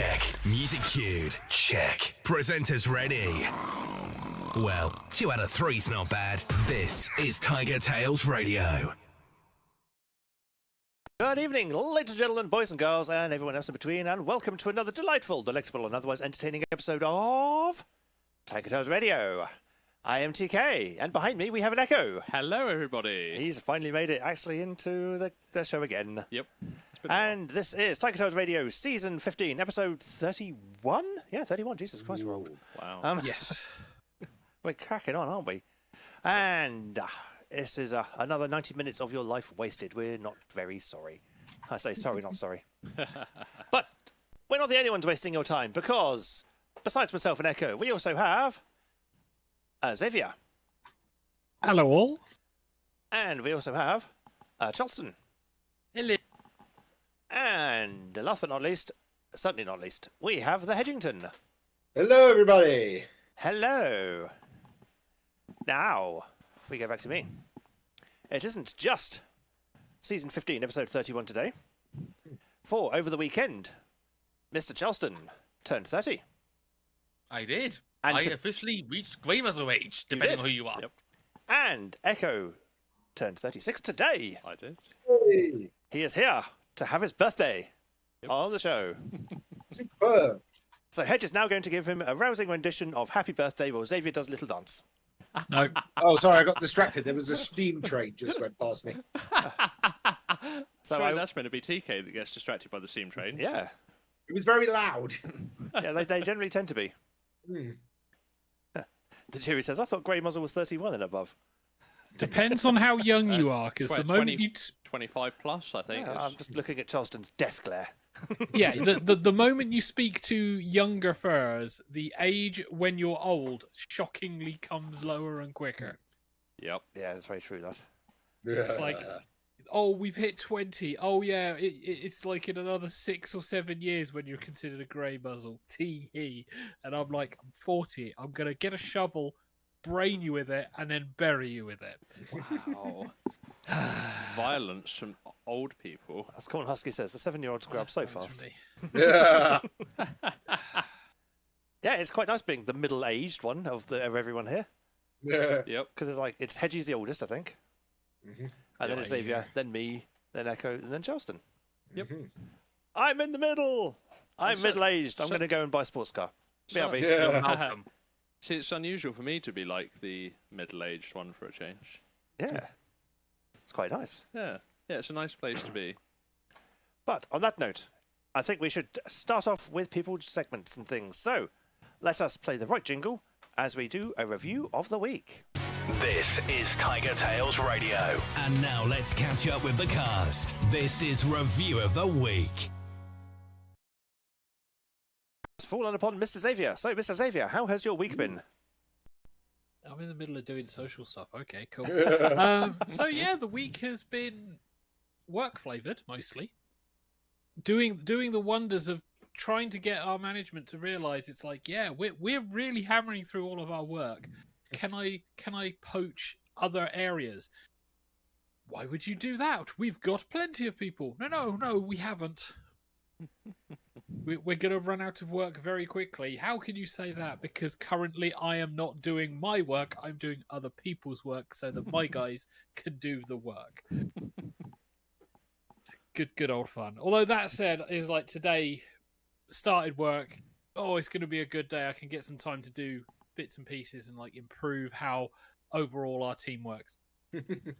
Check. Music cued? Check. Presenters ready? Well, 2 out of 3's not bad. This is TigerTails Radio. Good evening, ladies and gentlemen, boys and girls, and everyone else in between, and welcome to another delightful, delectable, and otherwise entertaining episode of TigerTails Radio. I am TK, and behind me we have an Echo. Hello, everybody. He's finally made it actually into the show again. Yep. And this is TigerTails Radio, Season 15, Episode 31? Yeah, 31. Jesus Christ, we're old. Wow. Yes. We're cracking on, aren't we? And this is another 90 minutes of your life wasted. We're not very sorry. I say sorry, not sorry. But we're not the only ones wasting your time, because besides myself and Echo, we also have Xavier. Hello, all. And we also have Charleston. Hello. And last but not least, certainly not least, we have the Hedgington. Hello, everybody. Hello. Now, if we go back to me, it isn't just Season 15, Episode 31 today. For over the weekend, Mr. Charleston turned 30. I did. And I officially reached grey muzzle age, depending on who you are. Yep. And Echo turned 36 today. I did. Hey. He is here to have his birthday on the show. Superb. So Hedge is now going to give him a rousing rendition of Happy Birthday while Xavier does a little dance. No. Oh, sorry, I got distracted. There was a steam train just went past me. So Sorry, that's meant to be TK that gets distracted by the steam train. yeah, It was very loud. yeah, they generally tend to be. Hmm. The jury says, I thought Grey Muzzle was 31 and above. Depends on how young you are, because the 20 moment you... 25 plus, I think. Yeah, I'm just looking at Charleston's death glare. Yeah, the moment you speak to younger furs, the age when you're old shockingly comes lower and quicker. Yep. Yeah, that's very true, that. It's like, oh, we've hit 20. Oh, yeah, it's like in another 6 or 7 years when you're considered a grey muzzle. Tee-hee. And I'm like, I'm 40. I'm going to get a shovel, brain you with it, and then bury you with it. Wow. Violence from old people. As Corn Husky says, the 7-year-olds grow up so fast. Yeah. Yeah, it's quite nice being the middle-aged one of everyone here. Yeah. Yep. Because it's Hedgie's the oldest, I think. Mm-hmm. And then Yeah, it's Xavier, then me, then Echo, and then Charleston. Yep. I'm in the middle. I'm So- middle-aged. I'm so- going to go and buy a sports car. BRB. Yeah. See, it's unusual for me to be like the middle-aged one for a change. Yeah. It's quite nice. Yeah. Yeah, it's a nice place to be. But on that note, I think we should start off with people's segments and things. So let us play the right jingle as we do a review of the week. This is TigerTails Radio. And now let's catch up with the cast. This is Review of the Week. It's fallen upon Mr. Xavier. So, Mr. Xavier, how has your week been? I'm in the middle of doing social stuff. Okay, cool. So yeah, the week has been work flavored mostly. Doing the wonders of trying to get our management to realize it's like, yeah, we're really hammering through all of our work. Can I poach other areas? Why would you do that? We've got plenty of people. No, we haven't. We're going to run out of work very quickly. How can you say that? Because currently I am not doing my work. I'm doing other people's work so that my guys can do the work. Good old fun. Although that said, is like today started work. Oh, it's going to be a good day. I can get some time to do bits and pieces and like improve how overall our team works.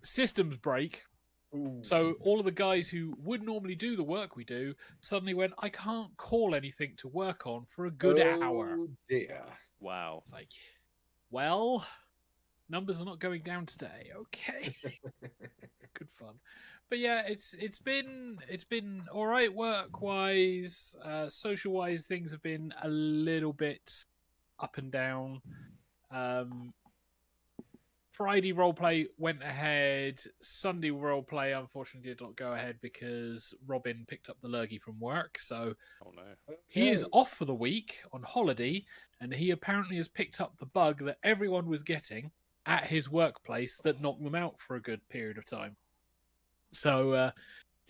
Systems break. Ooh. So all of the guys who would normally do the work we do suddenly went, I can't call anything to work on for a good hour. Oh, dear. Wow. It's like, well, numbers are not going down today. Okay. Good fun. But yeah, it's been all right work wise, social wise. Things have been a little bit up and down. Friday roleplay went ahead. Sunday roleplay unfortunately did not go ahead because Robin picked up the lurgy from work. So Oh no. he is off for the week on holiday, and he apparently has picked up the bug that everyone was getting at his workplace that knocked them out for a good period of time. So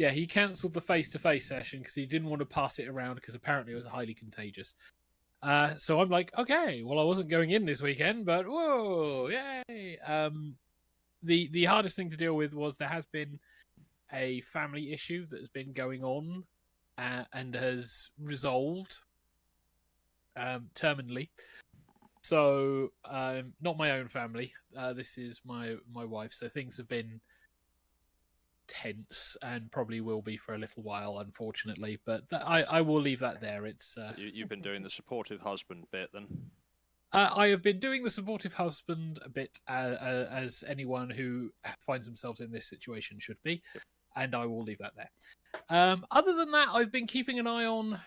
Yeah, he cancelled the face-to-face session because he didn't want to pass it around because apparently it was highly contagious. So I'm like, okay, well, I wasn't going in this weekend, but whoa, yay! The hardest thing to deal with was there has been a family issue that has been going on and has resolved terminally. So, not my own family. This is my wife. So things have been tense and probably will be for a little while, unfortunately. But I will leave that there. It's You've been doing the supportive husband bit then. I have been doing the supportive husband a bit, as anyone who finds themselves in this situation should be, and I will leave that there. Other than that, I've been keeping an eye on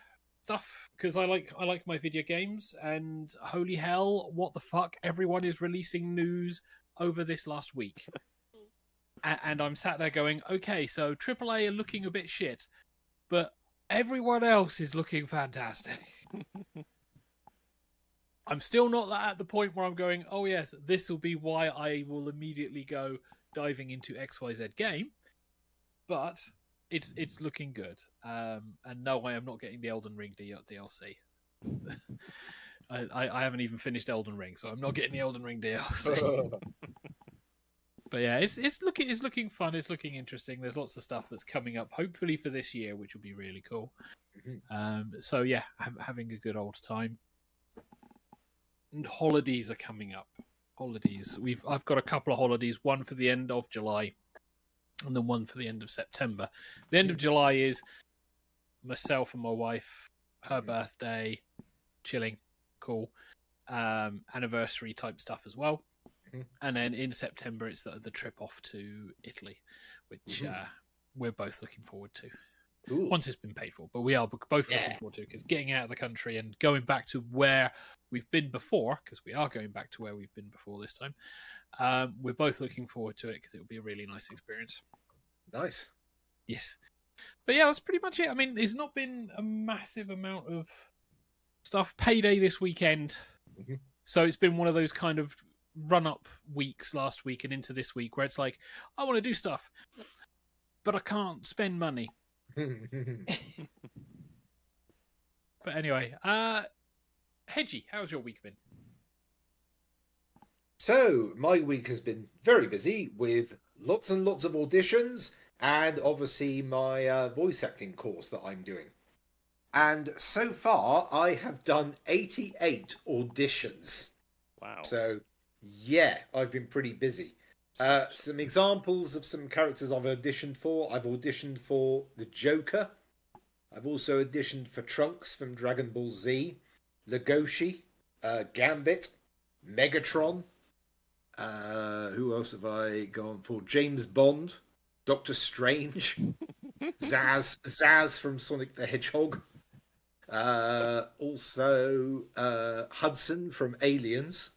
stuff because I like my video games, and holy hell, what the fuck! Everyone is releasing news over this last week, and I'm sat there going, okay, so AAA are looking a bit shit, but everyone else is looking fantastic. I'm still not at the point where I'm going, oh yes, this will be why I will immediately go diving into XYZ game, but it's looking good. And no, I am not getting the Elden Ring DLC. I haven't even finished Elden Ring, so I'm not getting the Elden Ring DLC. But yeah, it's looking fun. It's looking interesting. There's lots of stuff that's coming up, hopefully for this year, which will be really cool. So yeah, I'm having a good old time. And holidays are coming up. I've got a couple of holidays. One for the end of July, and then one for the end of September. The end of July is myself and my wife, her birthday, chilling, cool, anniversary type stuff as well. And then in September, it's the trip off to Italy, which we're both looking forward to. Ooh. Once it's been paid for, but we are both looking forward to it, because getting out of the country and going back to where we've been before, because we are going back to where we've been before this time, we're both looking forward to it because it'll be a really nice experience. Nice. Yes. But yeah, that's pretty much it. I mean, there's not been a massive amount of stuff. Payday this weekend. So it's been one of those kind of run-up weeks last week and into this week where it's like, I want to do stuff, but I can't spend money. But anyway, Hedgie, how's your week been? So, my week has been very busy with lots and lots of auditions and obviously my voice acting course that I'm doing. And so far, I have done 88 auditions. Wow. So, yeah, I've been pretty busy. Some examples of some characters I've auditioned for. I've auditioned for the Joker. I've also auditioned for Trunks from Dragon Ball Z, Legoshi, Gambit, Megatron. Who else have I gone for? James Bond, Doctor Strange, Zaz from Sonic the Hedgehog. Also Hudson from Aliens.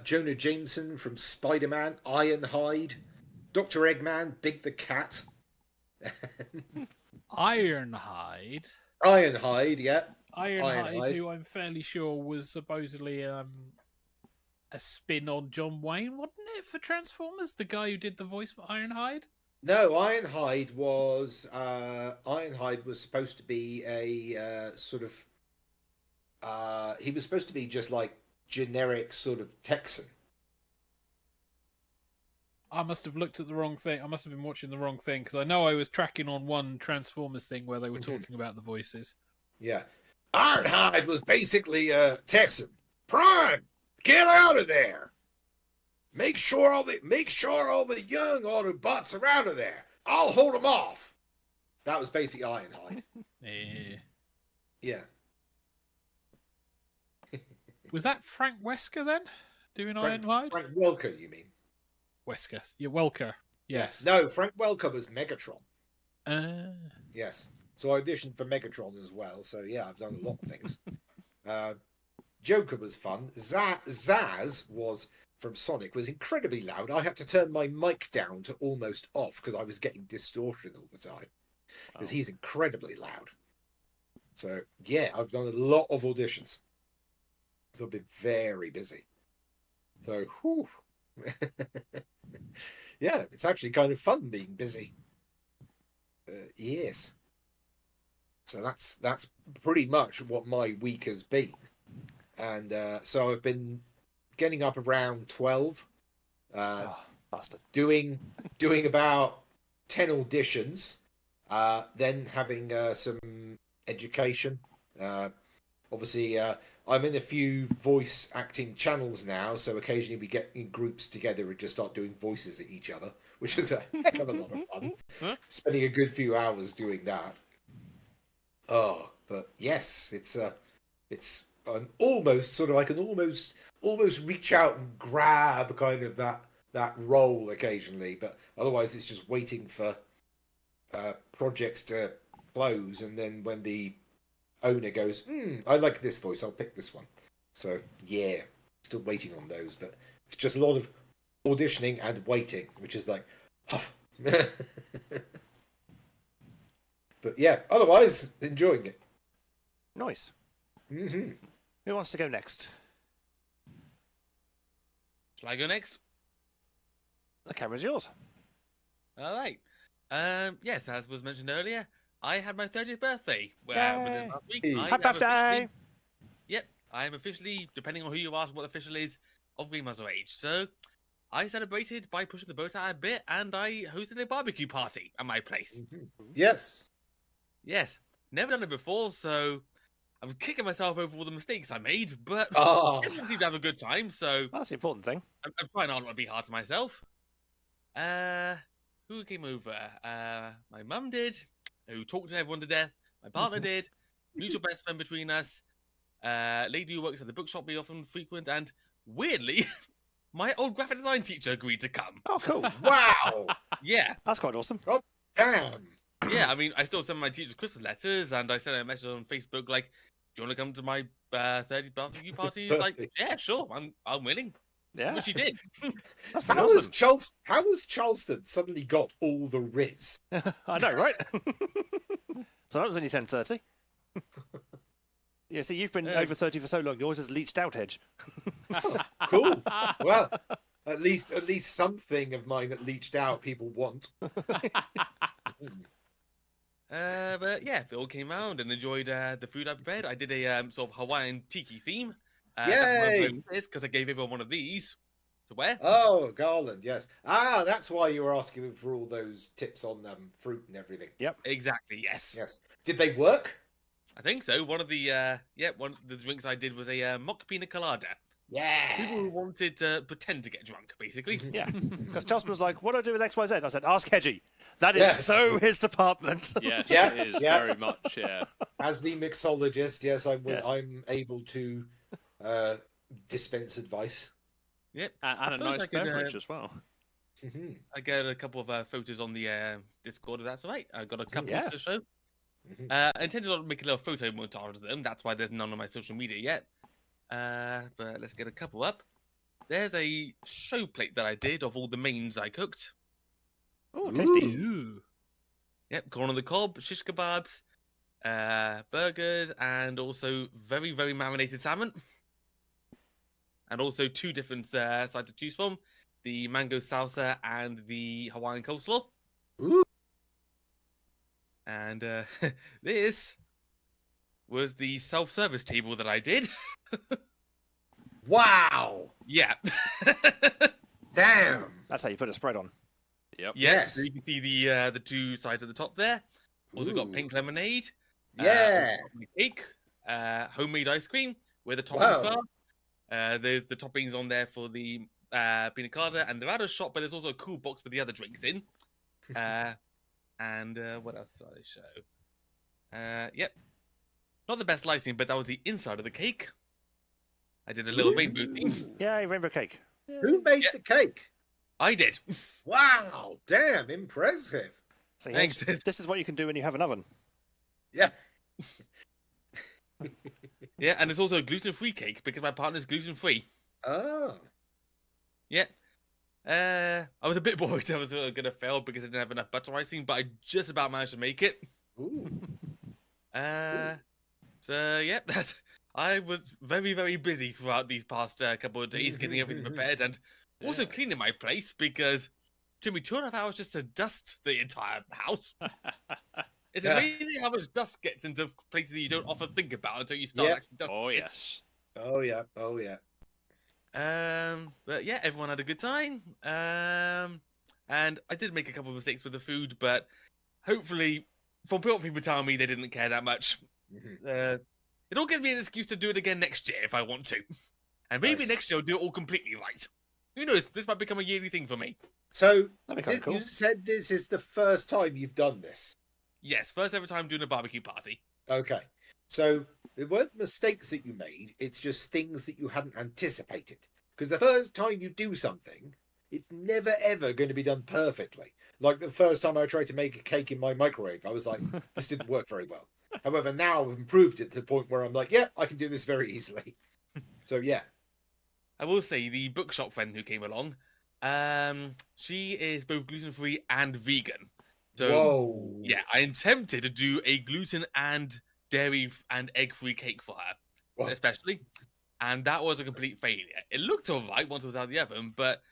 Jonah Jameson from Spider-Man, Ironhide, Dr. Eggman, Big the Cat. Ironhide, yeah. Ironhide, who I'm fairly sure was supposedly a spin on John Wayne, wasn't it, for Transformers? The guy who did the voice for Ironhide? No, Ironhide was supposed to be a sort of he was supposed to be just like generic sort of Texan. I must have looked at the wrong thing. I must have been watching the wrong thing, because I know I was tracking on one Transformers thing where they were talking about the voices. Yeah. Ironhide was basically a Texan. Prime, get out of there. Make sure all the young Autobots are out of there. I'll hold them off. That was basically Ironhide. Yeah. Was that Frank Wesker then? Doing Ironhide? Frank Welker, you mean? Wesker. Yeah, Welker. Yes. No, Frank Welker was Megatron. Yes. So I auditioned for Megatron as well. So yeah, I've done a lot of things. Joker was fun. Zaz was from Sonic, was incredibly loud. I had to turn my mic down to almost off because I was getting distortion all the time. Because he's incredibly loud. So yeah, I've done a lot of auditions. So I've been very busy. So, whew. Yeah, it's actually kind of fun being busy. years. So that's pretty much what my week has been. And so I've been getting up around 12, Bastard. doing about 10 auditions, then having some education. Obviously, I'm in a few voice acting channels now, so occasionally we get in groups together and just start doing voices at each other, which is a heck of a lot of fun. Spending a good few hours doing that. Oh, but yes, it's an almost sort of I can almost reach out and grab kind of that role occasionally, but otherwise it's just waiting for projects to close, and then when the owner goes, I like this voice, I'll pick this one. So yeah, still waiting on those, but it's just a lot of auditioning and waiting, which is like huff. But yeah, otherwise enjoying it. Nice. Mm-hmm. Who wants to go next? Shall I go next? The camera's yours. All right. Yes, as was mentioned earlier, I had my 30th birthday. Yay! Within last week. Hey. I Happy am birthday! officially- Yep, I am officially, depending on who you ask what official is, of 3 months of age. So I celebrated by pushing the boat out a bit, and I hosted a barbecue party at my place. Yes. Yes, never done it before, so I'm kicking myself over all the mistakes I made, but Oh. everyone seemed to have a good time, so That's the important thing. I'm trying not to be hard to myself. Who came over? My mum did, who talked to everyone to death. My partner did, mutual best friend between us. Lady who works at the bookshop we often frequent, and weirdly, my old graphic design teacher agreed to come. Oh, cool. Wow. Yeah, That's quite awesome. Damn. yeah. I mean, I still send my teacher's Christmas letters, and I sent her a message on Facebook like, "Do you want to come to my 30th barbecue party?" He's like, "Yeah, sure, I'm willing," Yeah. which he did. That's pretty awesome. How has Charleston suddenly got all the Riz? I know, right? So that was only 10:30. Yeah, see, you've been over 30 for so long, yours has leached out, Hedge. Cool. Well, at least something of mine that leached out people want. But yeah, they all came round and enjoyed the food I prepared. I did a sort of Hawaiian tiki theme. Yay! Because I gave everyone one of these to wear. Oh, garland, yes. Ah, that's why you were asking for all those tips on fruit and everything. Exactly, yes. Yes. Did they work? I think so. One of the drinks I did was a mock pina colada. Yeah. People who wanted to pretend to get drunk, basically. Yeah. Because Charleston was like, what do I do with XYZ? I said, ask Hedgie. That is Yes. so his department. Yes, Yeah, it is yeah. very much. Yeah. As the mixologist, yes, Yes. I'm able to dispense advice. Yep. And a Suppose nice I could, beverage as well. Mm-hmm. I got a couple of photos on the Discord, if that's all right. I got a couple Yeah. to show. Mhm. I intended to make a little photo montage of them. That's why there's none on my social media yet. But let's get a couple up. There's a show plate that I did of all the mains I cooked. Oh, tasty. Ooh. Yep, corn on the cob, shish kebabs, burgers, and also very, very marinated salmon. And also 2 different sides to choose from. The mango salsa and the Hawaiian coleslaw. Ooh. And this was the self-service table that I did. Wow. Yeah. Damn. That's how you put a spread on. Yep. Yeah, Yes. so you can see the 2 sides at the top there. Also Ooh. got pink lemonade. Yeah. Cake. Homemade ice cream with a toppings Wow. as well. There's the toppings on there for the pina colada, and they're out of shop, but there's also a cool box with the other drinks in. And what else did I show? Yep. Not the best lighting, but that was the inside of the cake. I did a little rainbow theme. Yay, rainbow cake. Who made the cake? I did. Wow. Damn. Impressive. So Thanks. Hedge, this is what you can do when you have an oven. Yeah. Yeah, and it's also a gluten-free cake because my partner's gluten-free. Oh. Yeah. I was a bit worried I was going to fail because I didn't have enough butter icing, but I just about managed to make it. Ooh. So, yeah, I was very, very busy throughout these past couple of days getting everything prepared and also cleaning my place because took me 2.5 hours just to dust the entire house. It's amazing how much dust gets into places you don't often think about until you start actually dusting. Oh, yes. Oh yeah. Oh yeah. But yeah, everyone had a good time. And I did make a couple of mistakes with the food, but hopefully, from what people tell me, they didn't care that much. It all gives me an excuse to do it again next year if I want to. And maybe Nice. next year I'll do it all completely right. Who knows? This might become a yearly thing for me. So That'd be kinda cool. you said this is the first time you've done this. Yes, first ever time doing a barbecue party. Okay. So it weren't mistakes that you made, it's just things that you hadn't anticipated. Because the first time you do something, it's never ever going to be done perfectly. Like the first time I tried to make a cake in my microwave, I was like, this didn't work very well. However, now I've improved it to the point where I'm like, yeah, I can do this very easily. So yeah. I will say the bookshop friend who came along, she is both gluten-free and vegan. So Whoa. yeah, I am tempted to do a gluten and dairy and egg-free cake for her, Whoa. especially. And that was a complete failure. It looked all right once it was out of the oven, but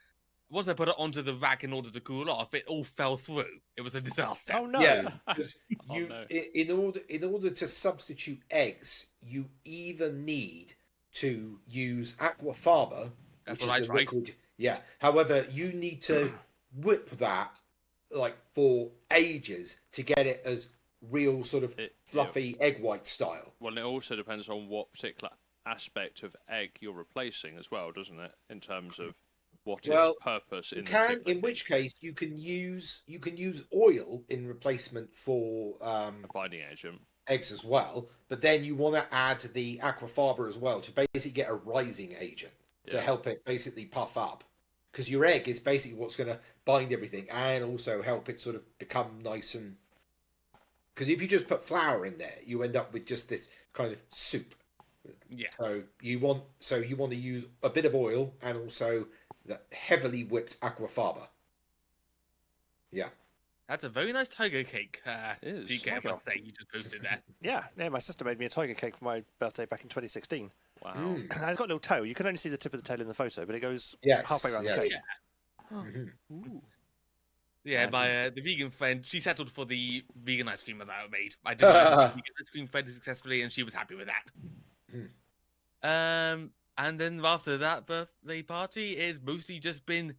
once I put it onto the rack in order to cool off, it all fell through. It was a disaster. Oh no! Yeah, because Oh, you no. in order to substitute eggs, you either need to use aquafaba, That's which what I is the tried. liquid. Yeah. However, you need to whip that like for ages to get it as real sort of fluffy egg white style. Well, it also depends on what particular aspect of egg you're replacing as well, doesn't it? In terms of what Well, its purpose You in the can, particular in which case, you can use oil in replacement for binding agent. eggs as well. But then you want to add the aquafaba as well to basically get a rising agent to Yeah. help it basically puff up. Because your egg is basically what's going to bind everything and also help it sort of become nice and. Because if you just put flour in there, you end up with just this kind of soup. Yeah. So you want to use a bit of oil and also the heavily whipped aquafaba. Yeah. That's a very nice tiger cake. It is. DK, I Thank you. must say, you just posted there. Yeah, my sister made me a tiger cake for my birthday back in 2016. Wow. And it's got a little toe. You can only see the tip of the tail in the photo, but it goes Yes, halfway around yes. the cake. Mhm. Yeah, And- my the vegan friend, she settled for the vegan ice cream that I made. I did my vegan ice cream fairly successfully, and she was happy with that. And then after that birthday party, it's mostly just been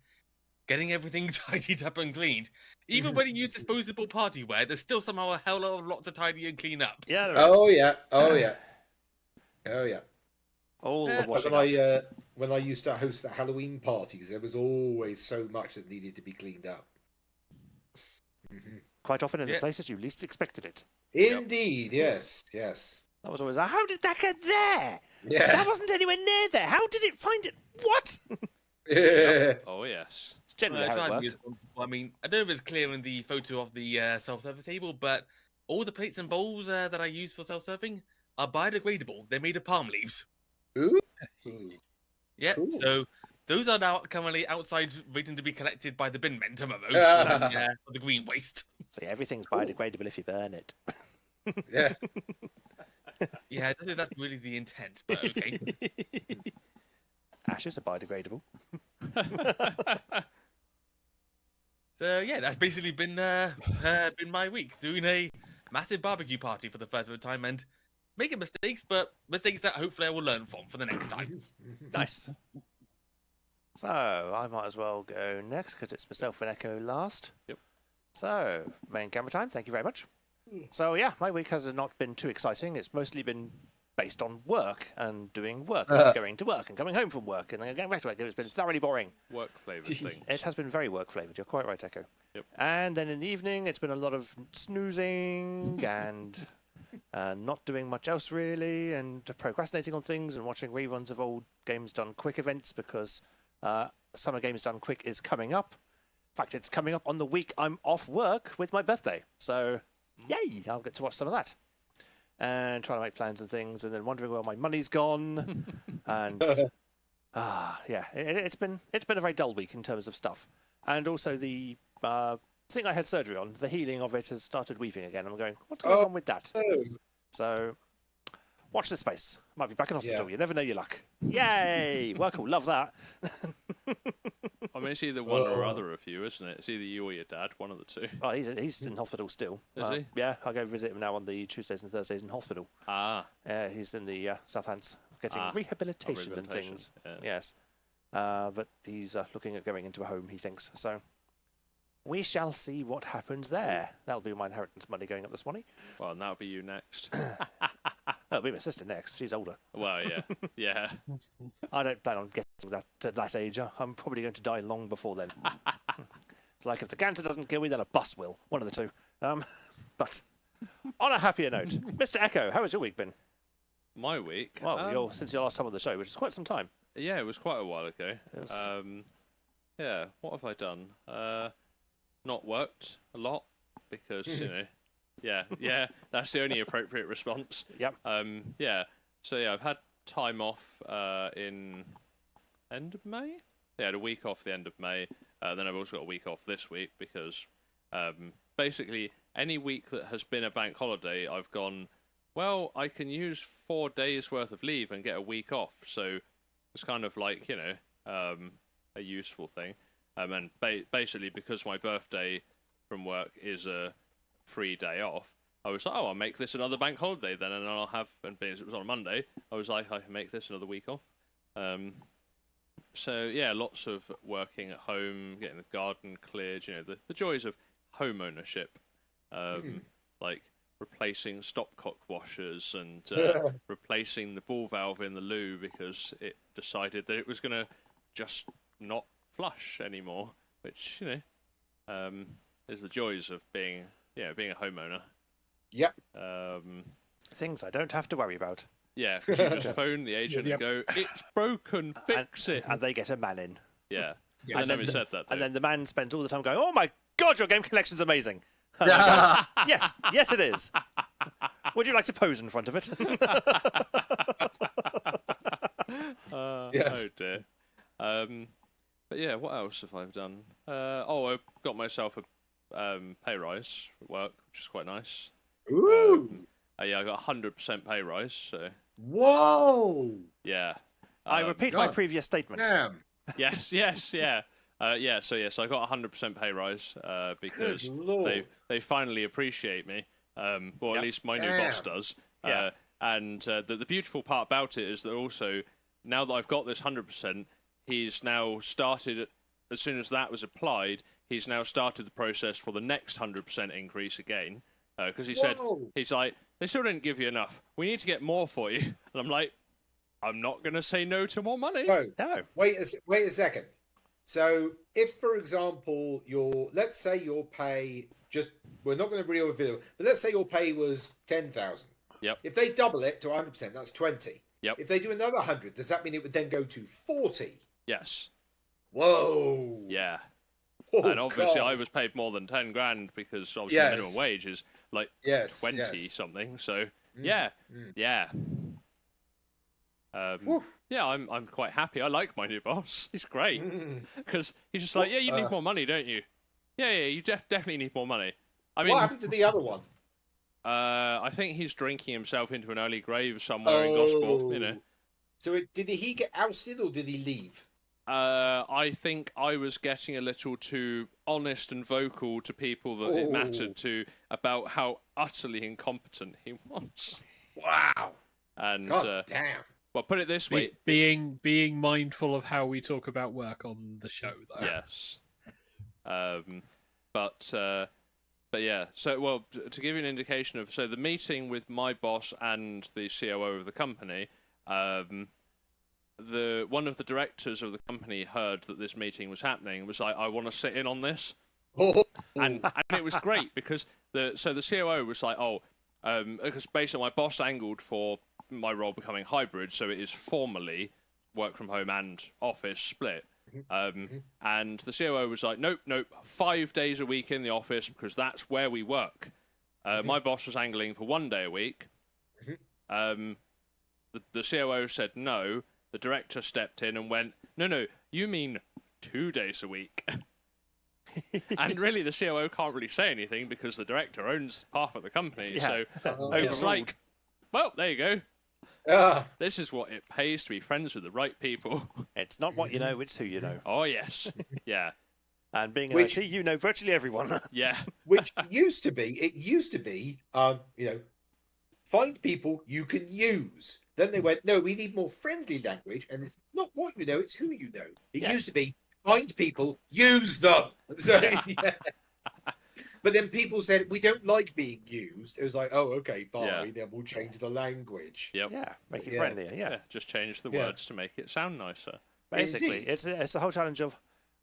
getting everything tidied up and cleaned. Even when you use disposable party wear, there's still somehow a hell of a lot to tidy and clean up. Yeah, there is. Oh yeah. Oh yeah. Oh yeah. All the But washing when up. when I used to host the Halloween parties, there was always so much that needed to be cleaned up. Quite often in the Yeah. places you least expected it. Indeed, yes, yes. That was always, how did that get there? Yeah. That wasn't anywhere near there. How did it find it? What? Oh, yes. It's generally how it Driving works. is responsible. I mean, I don't know if it's clear in the photo of the self-service table, but all the plates and bowls that I use for self-serving are biodegradable. They're made of palm leaves. Ooh. Yep. Cool. So those are now currently outside waiting to be collected by the bin men tomorrow for the green waste. So yeah, everything's biodegradable if you burn it. Yeah. Yeah, I don't think that's really the intent, but okay. Ashes are biodegradable. So yeah, that's basically been my week, doing a massive barbecue party for the first ever time and making mistakes, but mistakes that hopefully I will learn from for the next time. Nice. So I might as well go next because it's myself and Echo last. Yep. So main camera time. Thank you very much. So yeah, my week has not been too exciting. It's mostly been based on work and doing work, and going to work and coming home from work and then going back to work. It's been thoroughly boring. Work flavoured things. It has been very work flavoured. You're quite right, Echo. Yep. And then in the evening, it's been a lot of snoozing and not doing much else really, and procrastinating on things and watching reruns of old Games Done Quick events because Summer Games Done Quick is coming up. In fact, it's coming up on the week I'm off work with my birthday. So, yay! I'll get to watch some of that. And trying to make plans and things, and then wondering where my money's gone. And yeah, it's been a very dull week in terms of stuff. And also the thing I had surgery on, the healing of it has started weeping again. I'm going, what's going on with that? Oh. So, watch this space. Might be back in hospital. Yeah. You never know your luck. Yay! Work will love that. I mean, it's either one or other of you, isn't it? It's either you or your dad, one of the two. Well, he's in hospital still. Is he? Yeah, I go visit him now on the Tuesdays and Thursdays in hospital. Ah. He's in the Southampton getting rehabilitation and things. Yeah. Yes. But he's looking at going into a home, he thinks. So we shall see what happens there. That'll be my inheritance money going up this morning. Well, and that'll be you next. It'll be my sister next. She's older. Well, yeah. Yeah. I don't plan on getting that to that age. I'm probably going to die long before then. It's like if the cancer doesn't kill me, then a bus will. One of the two. But on a happier note, Mr. Echo, how has your week been? My week? Well, since your last time on the show, which is quite some time. Yeah, it was quite a while ago. Yes. Yeah, what have I done? Not worked a lot because, yeah, that's the only appropriate response. Yep. Yeah, so yeah, I've had time off in end of May? Yeah, I had a week off the end of May. Then I've also got a week off this week because basically any week that has been a bank holiday, I've gone, well, I can use 4 days worth of leave and get a week off. So it's kind of like, a useful thing. And basically, because my birthday from work is a free day off, I was like, oh, I'll make this another bank holiday then, and I'll have, and because it was on a Monday, I was like, I can make this another week off. So, yeah, lots of working at home, getting the garden cleared, the joys of home ownership. Like replacing stopcock washers and replacing the ball valve in the loo because it decided that it was going to just not flush anymore, which is the joys of being a homeowner. Yep. Things I don't have to worry about. Yeah, because you just phone the agent and go, "It's broken, fix it," and they get a man in. Yeah, Yeah. I never said that. Though. And then the man spends all the time going, "Oh my God, your game collection's amazing." And I go, yes, it is. Would you like to pose in front of it? Yes. Oh dear. But yeah, what else have I done? I got myself a pay rise at work, which is quite nice. Ooh. Yeah, I got 100% pay rise. So Whoa. yeah. I repeat my God. previous statement. Damn. Yes, yeah. So I got 100% pay rise because Good Lord. they finally appreciate me. Or at least my new boss does. Yeah. And the beautiful part about it is that also now that I've got this 100%, he's now started. As soon as that was applied, he's now started the process for the next 100% increase again. Because he said he's like, they still didn't give you enough. We need to get more for you. And I'm like, I'm not going to say no to more money. No. Wait a second. So, if, for example, let's say your pay we're not going to reveal a video, but let's say your pay was 10,000. Yep. If they double it to 100%, that's 20. Yep. If they do another 100, does that mean it would then go to 40? Yes. Whoa. Yeah. Oh, And obviously, God. I was paid more than 10 grand because obviously Yes. the minimum wage is like Yes, 20 yes. something. So yeah. Whew. Yeah, I'm quite happy. I like my new boss. He's great Mm. because he's just like, yeah, you need more money, don't you? Yeah, you definitely need more money. I mean, What happened to the other one? I think he's drinking himself into an early grave somewhere in Gosport. So did he get ousted or did he leave? I think I was getting a little too honest and vocal to people that it mattered to about how utterly incompetent he was. Wow. And God damn. well, put it this way. Being mindful of how we talk about work on the show, though. Yes. But yeah. So well, to give you an indication of the meeting with my boss and the COO of the company, one of the directors of the company heard that this meeting was happening and was like, I want to sit in on this. And it was great because the COO was like, because basically my boss angled for my role becoming hybrid, so it is formally work from home and office split. And the COO was like, nope, 5 days a week in the office because that's where we work. My boss was angling for 1 day a week. The COO said no. The director stepped in and went, no, you mean 2 days a week. And really, the COO can't really say anything because the director owns half of the company. Yeah. So it's like, well, there you go. Ah, This is what it pays to be friends with the right people. It's not what you know, it's who you know. Oh yes, yeah, And being in Which- IT, you know virtually everyone. yeah, which used to be, find people you can use. Then they went, no, we need more friendly language, and it's not what you know, it's who you know. It Yeah. used to be, find people, use them. So, yeah. But then people said, we don't like being used. It was like, oh, okay, fine, Yeah. then we'll change the language. yep, Yeah, make it Yeah. friendlier, yeah. yeah. Just change the Yeah. words to make it sound nicer. Basically, Indeed. it's the whole challenge of,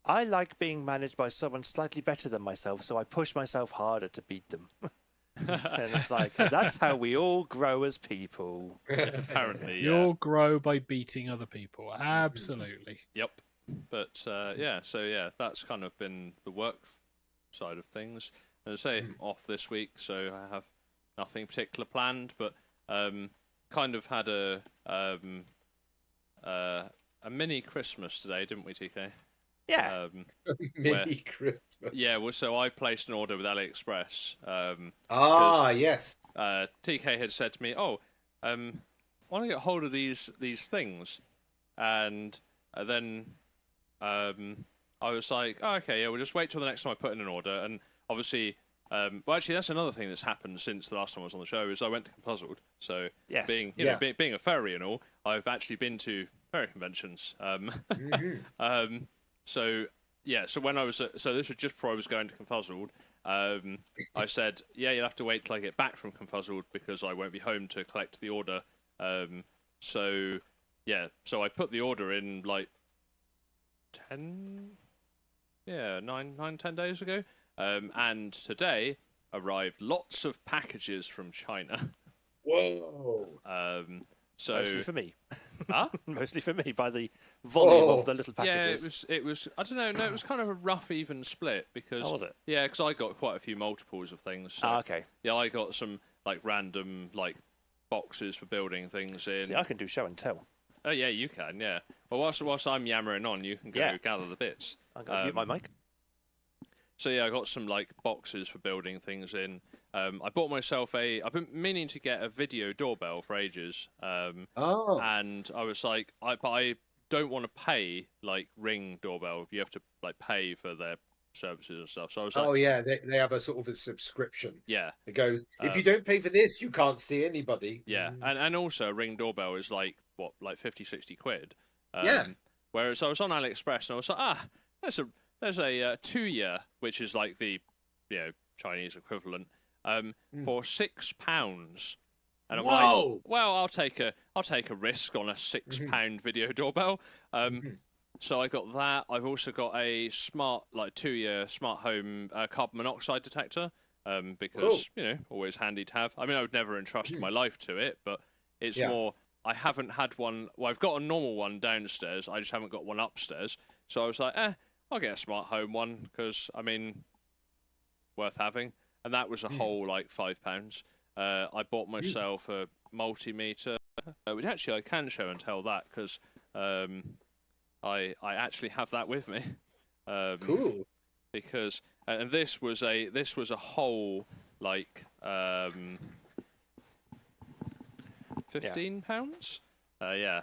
I like being managed by someone slightly better than myself, so I push myself harder to beat them. And it's like, that's how we all grow as people. Apparently, yeah. You'll grow by beating other people. Absolutely. Yep. But yeah, so yeah, that's kind of been the work side of things. As I say, off this week, so I have nothing particular planned, but kind of had a mini Christmas today, didn't we, TK? Yeah. Mini Christmas. Yeah, well, so I placed an order with AliExpress. Yes. TK had said to me, "Oh, I want to get hold of these things," and then I was like, oh, "Okay, yeah, we'll just wait till the next time I put in an order." And obviously, well, actually, that's another thing that's happened since the last time I was on the show is I went to Confuzzled. So Yes. being Yeah. being a furry and all, I've actually been to furry conventions. So yeah, so when I was so this was just before I was going to Confuzzled. I said, yeah, you'll have to wait till I get back from Confuzzled because I won't be home to collect the order. So yeah, so I put the order in like 10 days ago. And today arrived lots of packages from China. Whoa. So Mostly for me. Huh? Mostly for me, by the volume Oh. of the little packages. Yeah, it was. I don't know. No, it was kind of a rough, even split because. Oh, was it? Yeah, because I got quite a few multiples of things. So, Ah, okay. Yeah, I got some like random like boxes for building things in. See, I can do show and tell. Oh yeah, you can. Yeah. Well, whilst I'm yammering on, you can go Yeah. gather the bits. I'm going to mute my mic. So yeah, I got some like boxes for building things in. I bought myself I've been meaning to get a video doorbell for ages. Oh. And I was like, I don't want to pay like Ring doorbell. You have to like pay for their services and stuff. So I was like, Oh, yeah, they have a sort of a subscription. yeah, It goes, if you don't pay for this, you can't see anybody. yeah. And also a Ring doorbell is like what, like 50, 60 quid. Yeah. Whereas I was on AliExpress and I was like, there's a 2-year, which is like the Chinese equivalent, for £6. And I'm Whoa! like, well, I'll take a risk on a £6 video doorbell. So I got that. I've also got a smart, like 2-year smart home carbon monoxide detector. Because always handy to have. I mean, I would never entrust my life to it, but it's more. I haven't had one. Well, I've got a normal one downstairs. I just haven't got one upstairs. So I was like, I'll get a smart home one because I mean, worth having. And that was a whole like £5. I bought myself a multimeter, which actually I can show and tell that because I actually have that with me. Cool. Because and this was a whole like £15. Yeah,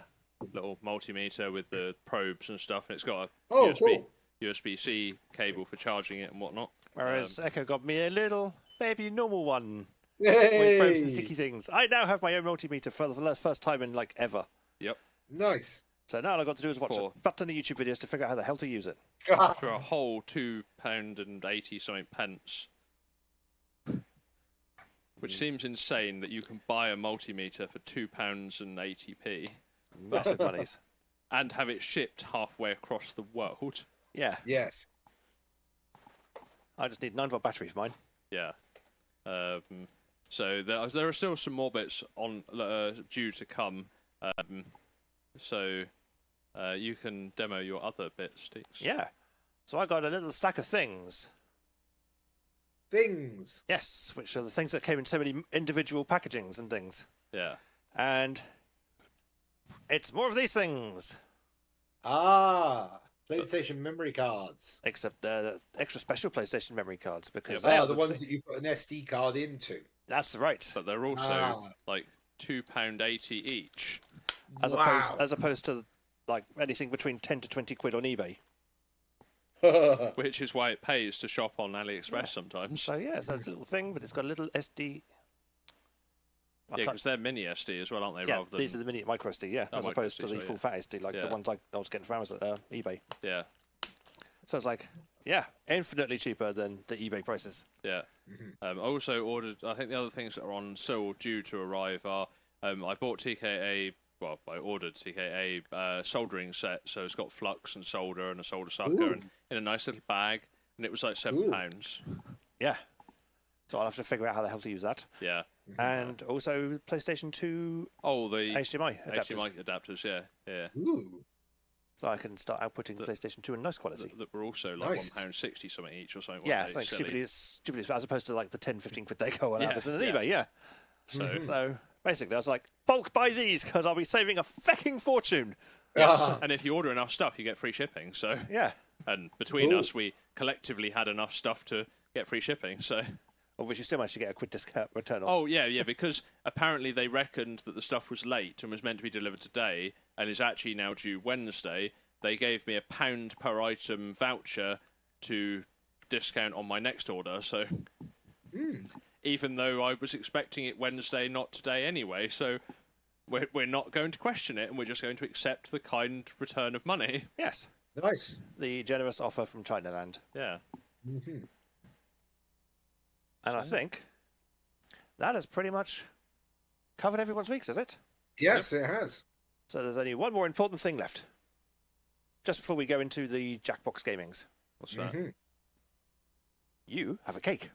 little multimeter with the probes and stuff, and it's got a USB-C cable for charging it and whatnot. Whereas Echo got me a little baby normal one Yay! with probes and sticky things. I now have my own multimeter for the first time in like ever. Yep, Nice. So now all I've got to do is watch a button of YouTube videos to figure out how the hell to use it. for a whole £2.80 something pence. Which seems insane that you can buy a multimeter for £2.80 Massive monies. and have it shipped halfway across the world. Yeah, Yes. I just need 9-volt battery for mine. Yeah. So there are still some more bits on due to come. So you can demo your other bits, Sticks. Yeah. So I got a little stack of things. Things. Yes, which are the things that came in so many individual packagings and things. Yeah. And it's more of these things. Ah. PlayStation memory cards. Except the extra special PlayStation memory cards because Yeah, they Ah, are the the ones that you put an SD card into. That's right. But they're also like £2.80 each, As Wow. opposed to like anything between 10 to 20 quid on eBay. which is why it pays to shop on AliExpress sometimes. So yeah, so it's a little thing, but it's got a little SD. Yeah, because they're mini SD as well, aren't they? Yeah, rather than... these are the mini micro SD, yeah, Oh, as micro opposed to SD, the so, full yeah. fat SD, like the Yeah. ones I was getting from Amazon, eBay. Yeah, So it's like, yeah, infinitely cheaper than the eBay prices. yeah. I also ordered. I think the other things that are on still due to arrive are. I bought TKA. Well, I ordered TKA soldering set, so it's got flux and solder and a solder sucker, and in a nice little bag, and it was like £7. Yeah. So I'll have to figure out how the hell to use that. Yeah. And also PlayStation 2 Oh, the HDMI adapters. HDMI adapters. Yeah. Ooh. So I can start outputting PlayStation 2 in nice quality. That were also like Nice. £1.60 something each or something. Yeah, weren't it's they? like Silly. stupidly, as opposed to like the 10, 15 quid they go on Yeah, Amazon and yeah. eBay, yeah. So, So basically, I was like, bulk buy these because I'll be saving a fecking fortune. and if you order enough stuff, you get free shipping. So, Yeah. and between Ooh. us, we collectively had enough stuff to get free shipping. So, Of which you still managed to get a quick discount return on. oh yeah, because apparently they reckoned that the stuff was late and was meant to be delivered today, and is actually now due Wednesday. They gave me a £1 per item voucher to discount on my next order. So, even though I was expecting it Wednesday, not today anyway, so we're not going to question it, and we're just going to accept the kind return of money. Yes. Nice. The generous offer from Chinaland. Yeah. And I think that has pretty much covered everyone's weeks, is it? Yes, it has. So there's only one more important thing left. Just before we go into the Jackbox Gamings. What's that? You have a cake.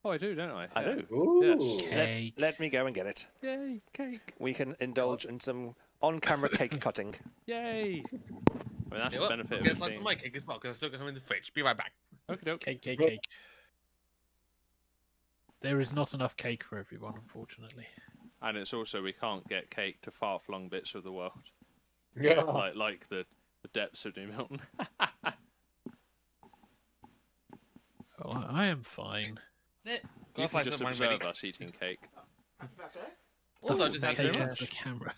Oh, I do, don't I? I Yeah. do. Ooh. Cake. Let me go and get it. Yay, cake. We can indulge in some on-camera cake cutting. Yay. I mean, that's You the know what? benefit I'll of get it some being... of my cake as well, because I've still got some in the fridge. Be right back. Okay, doke. Cake. There is not enough cake for everyone, unfortunately. And it's also, we can't get cake to far-flung bits of the world. Yeah. Like the depths of New Milton. Oh, I am fine. You Got a can slice just of mine observe ready. us eating cake. Also, I just had Cake very into the much. camera.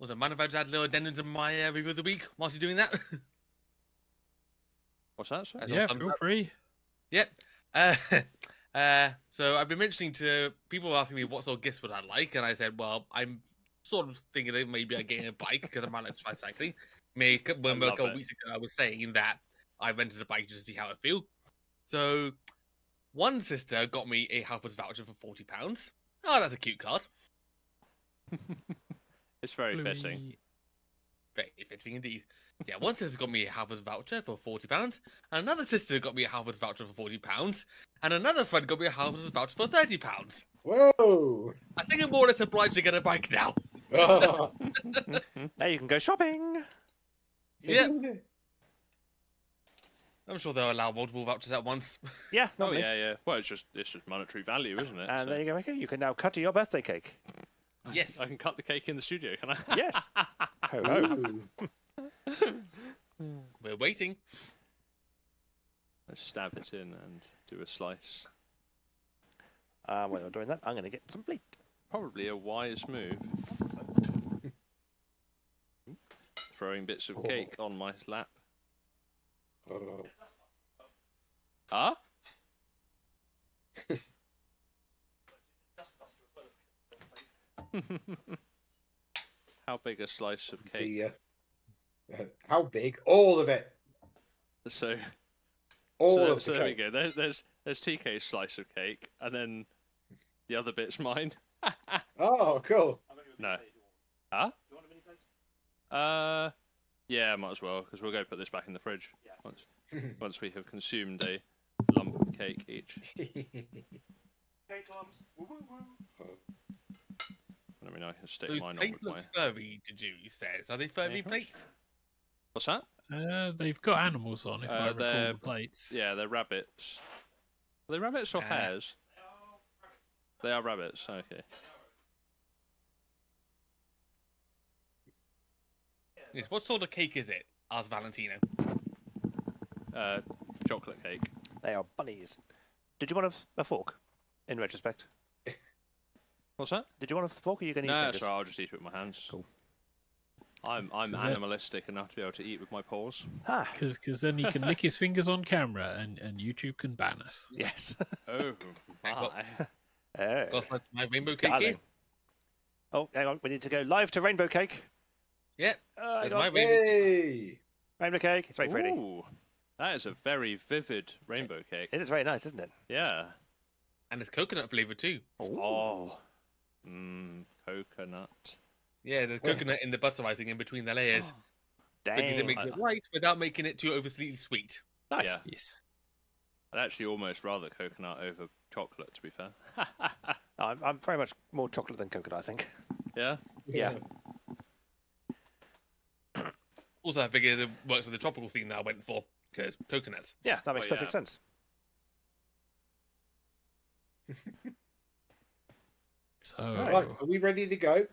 Also, mind if I just add a little addendum to my review of the week whilst you're doing that? What's that, sir? That's Yeah, all thumbs feel up. free. Yep. So I've been mentioning to people asking me what sort of gifts would I like, and I said, well, I'm sort of thinking of maybe I getting a bike because I might like tricycling. When a love couple it. weeks ago I was saying that I rented a bike just to see how it feel. So one sister got me a Halfords voucher for £40. Oh, that's a cute card. It's very fitting. Bluey. Very fitting indeed. Yeah, one sister got me a Halfords voucher for £40, and another sister got me a Halfords voucher for £40, and another friend got me a Halfords voucher for £30. Whoa. I think I'm more or less obliged to get a bike now. Ah. Now you can go shopping. Yeah, I'm sure they'll allow multiple vouchers at once. Yeah, Oh normally. yeah. Well, it's just monetary value, isn't it? And So there you go, okay. You can now cut your birthday cake. Yes. I can cut the cake in the studio, can I? Yes. Ho ho. Ooh. We're waiting. Let's stab it in and do a slice. While you're doing that, I'm going to get some plate. Probably a wise move. Throwing bits of cake on my lap. Oh. Huh? How big a slice of cake? See, how big? All of it. So, All so, of the so there we cake. go. There's TK's slice of cake, and then the other bit's mine. Oh, cool. No. Huh? Yeah, might as well, because we'll go put this back in the fridge once we have consumed a lump of cake each. Cake lumps. Woo, woo, woo. I mean, I can stick Those mine on plates with look my... furry, did you say? Are they furry plates? What's that? They've got animals on, if I recall they're- the plates. Yeah, they're rabbits. Are they rabbits or hares? They are rabbits, okay. Yes. What sort of cake is it? Asked Valentino. chocolate cake. They are bunnies. Did you want a fork? In retrospect, What's that? did you want a fork? Or are you going to use No, fingers? sorry, I'll just eat it with my hands. Cool. I'm Is it- animalistic enough to be able to eat with my paws. Ah, Because then he can lick his fingers on camera and YouTube can ban us. yes. Oh, Well, my. Oh, Got my rainbow cake darling. here. Oh, hang on. We need to go live to Rainbow Cake. Yep. Hang There's on. my rainbow. Hey! Rainbow Cake. It's very pretty. Ooh, that is a very vivid rainbow cake. It is very nice, isn't it? Yeah. And it's coconut flavour too. Oh. Coconut. Yeah, there's coconut in the butter icing in between the layers. Because it Dang. makes it light without making it too overly sweet. Nice. Yeah. Yes. I'd actually almost rather coconut over chocolate, to be fair. I'm very much more chocolate than coconut, I think. Yeah? Yeah. Also, I figure it works with the tropical theme that I went for, because coconuts. Yeah, that makes Oh, perfect yeah. sense. So Right, are we ready to go?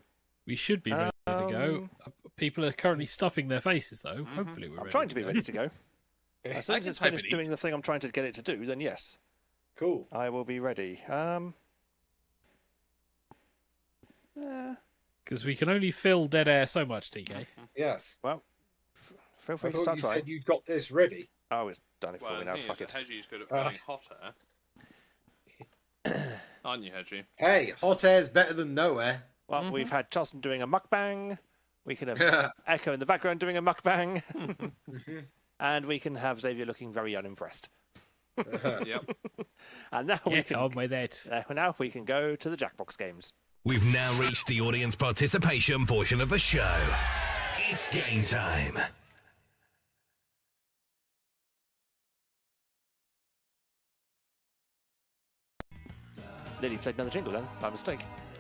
we should be ready to go. People are currently stuffing their faces, though. Hopefully, we're I'm ready trying to be ready to go. As soon I as can it's type finished it. doing the thing I'm trying to get it to do, then yes, Cool. I will be ready. Because we can only fill dead air so much, TK. Yes. Well, feel I free to thought start you trying. said you got this ready. Oh, it's done it for Well, me the now. thing Fuck is it. that Hedgie's good at filling hot air. Aren't you, Hedgie? Hey, hot air's better than no air. Well, we've had Charleston doing a mukbang. We can have Echo in the background doing a mukbang. And we can have Xavier looking very unimpressed. Yep. And now we Get can on with it. now we can go to the Jackbox games. We've now reached the audience participation portion of the show. It's game time. Lily played another jingle then, by mistake.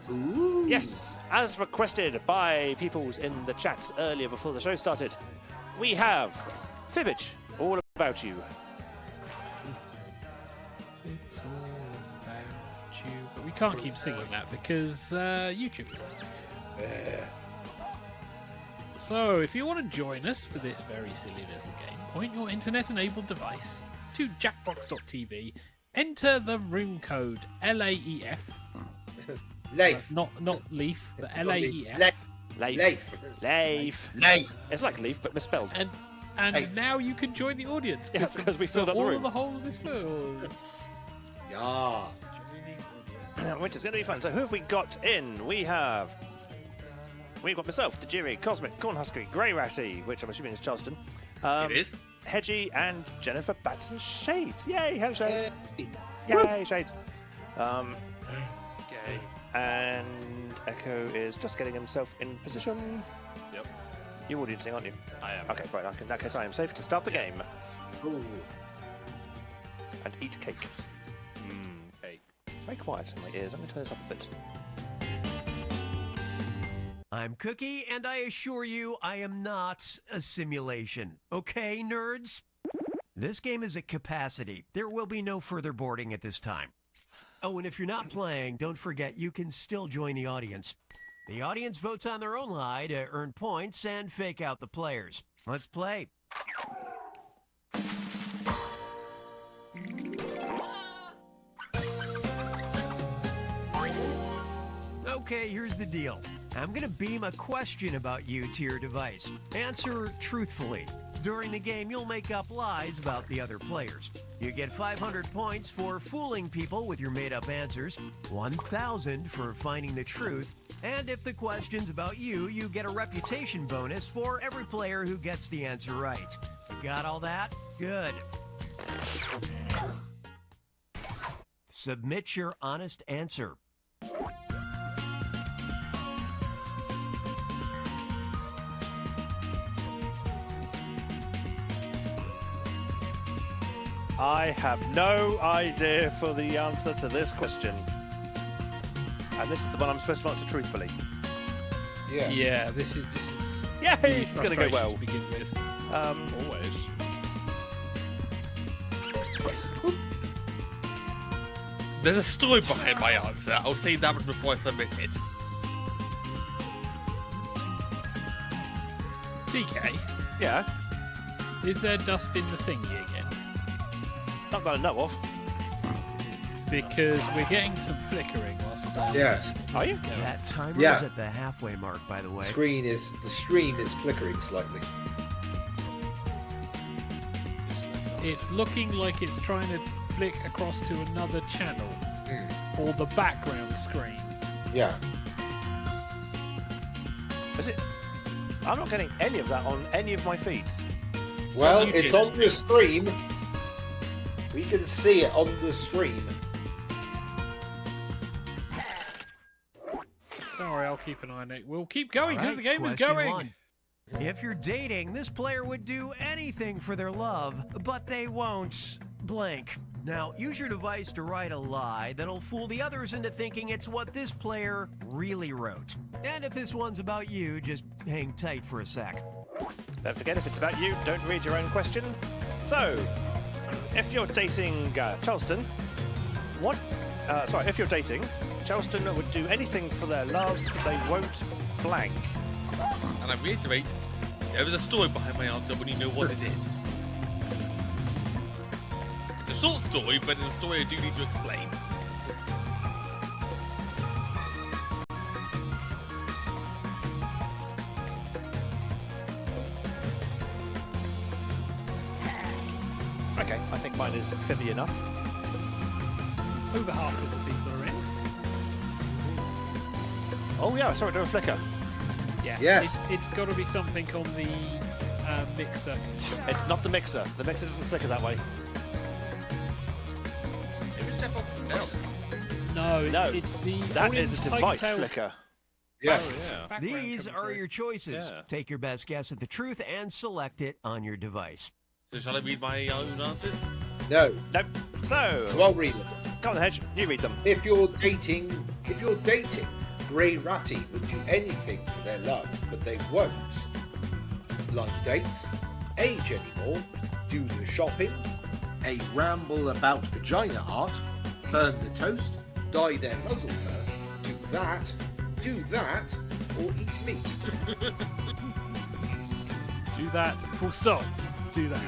Ooh. Yes, as requested by peoples in the chat earlier before the show started, we have Fibbage, All About You. It's all about you. But we can't keep singing that because YouTube. So, if you want to join us for this very silly little game, point your internet-enabled device to jackbox.tv, enter the room code LAEF. Leif. Not Leaf, but LAEF. Leif. Leif. Leif. Leif. Leif. It's like Leaf, but misspelled. And Hey. now you can join the audience. Yes, because we filled up the all room. of the holes is filled. Yeah. Which is going to be fun. So who have we got in? We've got myself, Tajiri, Cosmic, Cornhusky, Grey Ratty, which I'm assuming is Charleston. It is. Hedgie and Jennifer Batson Shades. Yay, hello Shades. Hey. Yay, Shades. And Echo is just getting himself in position. Yep. You're audiencing, aren't you? I am. Okay, fine. In that case, I am safe to start the game Ooh. and eat cake. Cake. Very quiet in my ears. I'm going to turn this up a bit. I'm Cookie, and I assure you I am not a simulation. Okay, nerds? This game is at capacity. There will be no further boarding at this time. Oh, and if you're not playing, don't forget you can still join the audience. The audience votes on their own lie to earn points and fake out the players. Let's play. Okay, here's the deal. I'm gonna beam a question about you to your device. Answer truthfully. During the game, you'll make up lies about the other players. You get 500 points for fooling people with your made-up answers, 1,000 for finding the truth, and if the question's about you, you get a reputation bonus for every player who gets the answer right. Got all that? Good. Submit your honest answer. I have no idea for the answer to this question. And this is the one I'm supposed to answer truthfully. Yeah. Yeah, this is Yay, it's going to go frustration well. to begin with. Always. There's a story behind my answer. I'll say that before I submit it. TK, Yeah. is there dust in the thingy again? Not that I know of. Because we're getting some flickering whilst. Yes. Are you? That timer Yeah. is at the halfway mark, by the way. The stream is flickering slightly. It's looking like it's trying to flick across to another channel or the background screen. Yeah. Is it? I'm not getting any of that on any of my feeds. Well, on it's YouTube. on the stream. We can see it on the stream. Don't worry, I'll keep an eye on it. We'll keep going because All the right, game is question going. one. If you're dating, this player would do anything for their love, but they won't blank. Now, use your device to write a lie that'll fool the others into thinking it's what this player really wrote. And if this one's about you, just hang tight for a sec. Don't forget, if it's about you, don't read your own question. So, if you're dating Charleston, if you're dating, Charleston would do anything for their love, they won't blank. And I reiterate, there is a story behind my answer when you know what it is. It's a short story, but in the story I do need to explain. Okay, I think mine is fibby enough. Over half of the people are in. Oh yeah, I saw it do a flicker. Yeah. Yes. It's got to be something on the mixer. It's not the mixer. The mixer doesn't flicker that way. It was Jeff Fox himself. No, No, it's the. That only is a device TigerTails flicker. Yes. Yeah. background These coming are through. your choices. Yeah. Take your best guess at the truth and select it on your device. So shall I read my own answers? No. Nope. So, So I'll read it. go on the hedge. You read them. If you're dating, Grey Ratty would do anything for their love, but they won't. Blind dates, age anymore, do the shopping, a ramble about vagina art, burn the toast, dye their muzzle fur, do that, or eat meat. Do that. Full stop. Do that.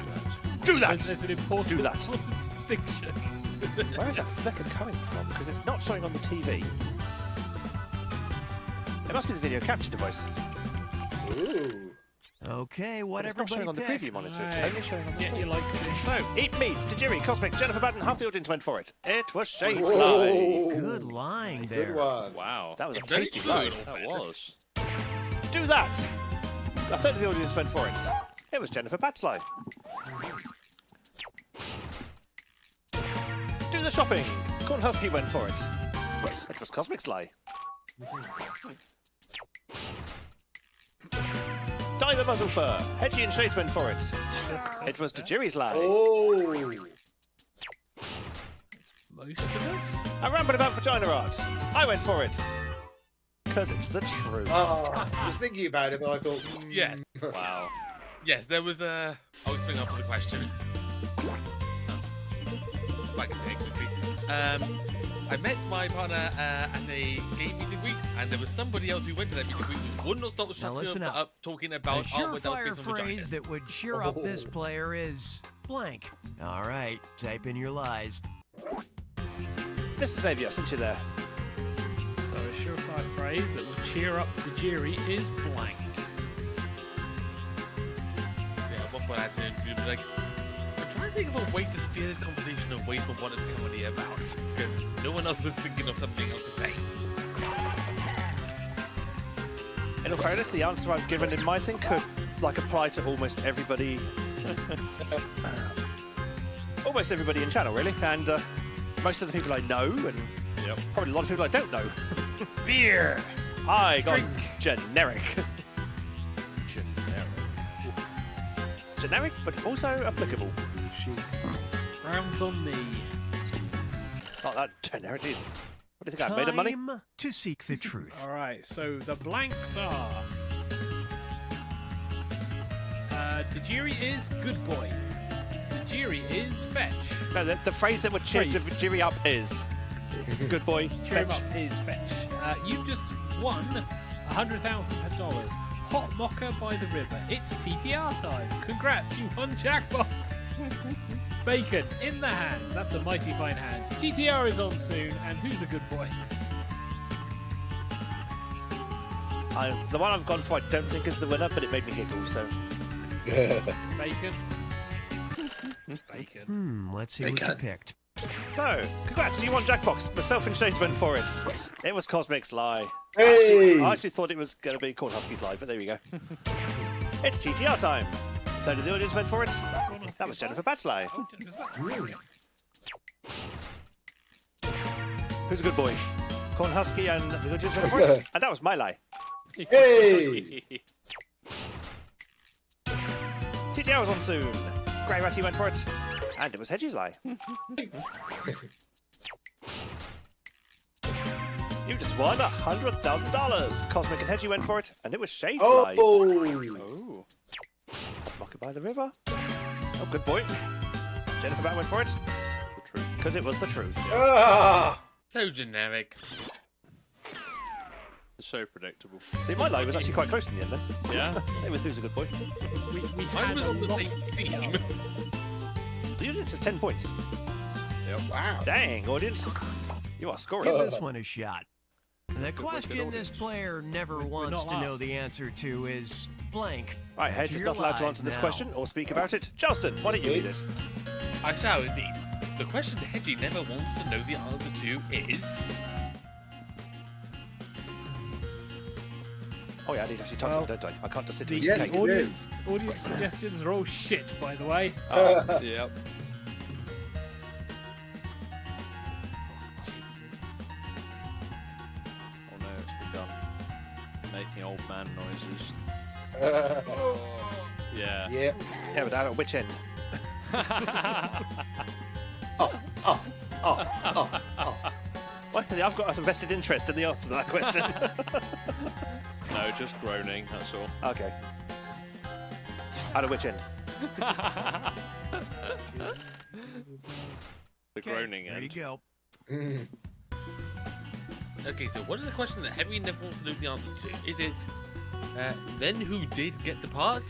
Do that! There's an important, Do that. important distinction. Where is that flicker coming from? Because it's not showing on the TV. It must be the video capture device. Ooh. Okay, But what it's not showing on the everybody preview picked? monitor. It's Right. only showing on the Get screen. your likes in. So, Eat Meat, Tajiri, Cosmic, Jennifer Batten, half the audience went for it. It was Shade's lie. Whoa. Good lying Good there. one. Wow. That was a Very tasty good. lie. That was. Do that! A third of the audience went for it. It was Jennifer Bat's lie. Do the shopping. Corn Husky went for it. It was Cosmic's lie. Dye the muzzle fur. Hedgie and Shades went for it. It was Tajiri's lie. Oh. Most of us. A ramble about vagina art. I went for it. Because it's the truth. I was thinking about it, but I thought, Yes. Wow. Yes, there was a. I'll explain after the question. Like I say quickly. I met my partner at a game meet and greet, and there was somebody else who went to that meet and greet who would not stop Now shutting listen up, up. talking A about artwork that was surefire based on phrase vaginas. that would cheer up this player is blank. All right, type in your lies. Mr. Xavier, since you're there. So a surefire phrase that will cheer up the jury is blank. Yeah, at one point I had to be like, I'm trying to think of a way to steer this conversation away from what it's currently about, because no one else was thinking of something else to say. In all fairness, the answer I've given in my thing could apply to almost everybody. Almost everybody in channel, really, and most of the people I know, and probably a lot of people I don't know. Beer. I got generic. Generic, but also applicable. Rounds on me. Not that generic is. What do you think? I made of money? Time to seek the truth. All right. So the blanks are. Tajiri is good boy. Tajiri is fetch. No, the phrase that would cheer Jiri up is good boy, Cheer him fetch. up is fetch. You just won $100,000. Hot mocha by the river. It's TTR time. Congrats, you won jackpot. Bacon in the hand. That's a mighty fine hand. TTR is on soon, and who's a good boy? The one I've gone for I don't think is the winner, but it made me giggle, so... Bacon. Bacon. Let's see what you picked. So, congrats, you won Jackbox. Myself and Shades went for it. It was Cosmic's Lie. Hey! I actually thought it was going to be Corn Husky's Lie, but there we go. It's TTR time. Third of the audience went for it. That was Jennifer Pat's Lie. Oh, Jennifer's back. Who's a good boy? Corn Husky and the audience went for it. And that was my lie. Hey! TTR was on soon. Grey Ratty went for it. And it was Hedgie's Lie. You just won $100,000. Cosmic and Hedgie went for it, and it was Shade's Lie. Oh. Rocket by the river. Oh, good boy. Jennifer Bat went for it. The truth. Because it was the truth. Ah! So generic. It's so predictable. See, my lie was actually quite close in the end then. Yeah. It was who's a good boy. We Mine had was a on the lot same of team. The audience is 10 points. Wow. Dang, audience. You are scoring. Give this one a shot. The question this player never wants to know the answer to is blank. Right, Hedge is not allowed to answer this question or speak about it. Charleston, why don't you read it? I shall indeed. The question Hedgie never wants to know the answer to is... Oh yeah, I need to actually type something, don't I? I can't just sit The and Yes, eat cake. you do. audience suggestions are all shit, by the way. Yep. Oh no, it's begun. Making old man noises. Yeah. Yeah. Yeah, but at which end? Why? Because I've got a vested interest in the answer to that question. No, just groaning, that's all. Okay. Out of which end? The groaning There you end. go. Okay, so what is the question that Henry never wants to know the answer to? Is it, then who did get the part?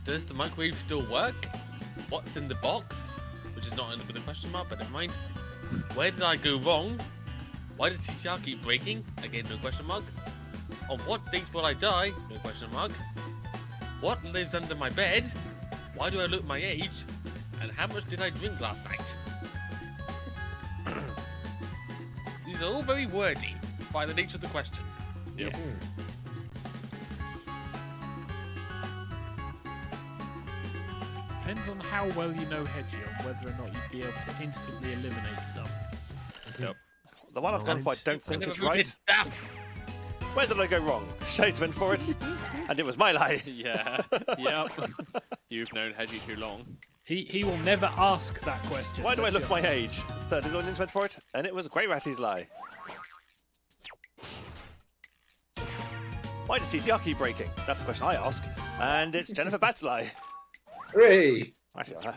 Does the microwave still work? What's in the box? Which is not in with a question mark, but never mind. Where did I go wrong? Why does TCR keep breaking? Again, no question mark. On what date will I die? No question mark. What lives under my bed? Why do I look my age? And how much did I drink last night? These are all very wordy by the nature of the question. Yes. Depends on how well you know Hedgie on whether or not you'd be able to instantly eliminate some. Yep. The one I've gone for I don't think Never is rooted right. down. Where did I go wrong? Shades went for it, and it was my lie. Yeah. Yep. You've known Hedgie too long. He will never ask that question. Why do I let's look be my honest. age? Third of the audience went for it, and it was Grey Ratty's lie. Why does TTR keep breaking? That's a question I ask. And it's Jennifer Bat's lie. Hooray! Actually,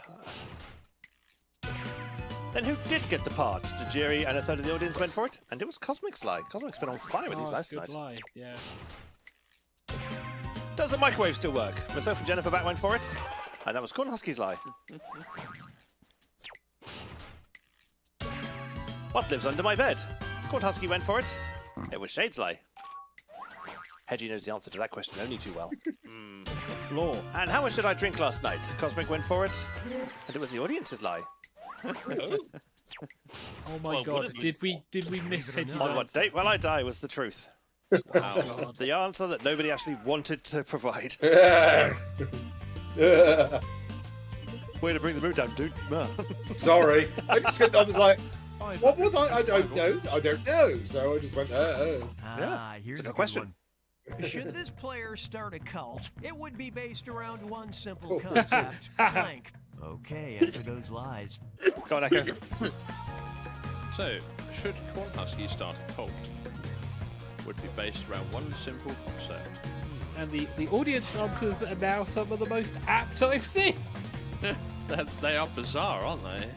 then who did get the part? Tajiri and a third of the audience went for it, and it was Cosmic's lie. Cosmic's been on fire with Oh, these that's lies a good tonight. lie. Yeah. Does the microwave still work? Myself and Jennifer Bat went for it, and that was Corn Husky's lie. What lives under my bed? Corn Husky went for it. It was Shade's lie. Hedgie knows the answer to that question only too well. Floor. And how much did I drink last night? Cosmic went for it, and it was the audience's lie. Oh my Well, god! what Did we miss Hedgie's On what answer? date will I die was the truth. God. The answer that nobody actually wanted to provide. Way to bring the mood down, dude. Sorry. I was like, Five. what would I don't know. I don't know. So I just went, Here's It's a a good question. one. Should this player start a cult, it would be based around one simple concept, blank. Okay, answer those lies. Go on, Echo. So, should Corn Husky start a cult? Would be based around one simple concept. And the audience answers are now some of the most apt I've seen. They are bizarre, aren't they?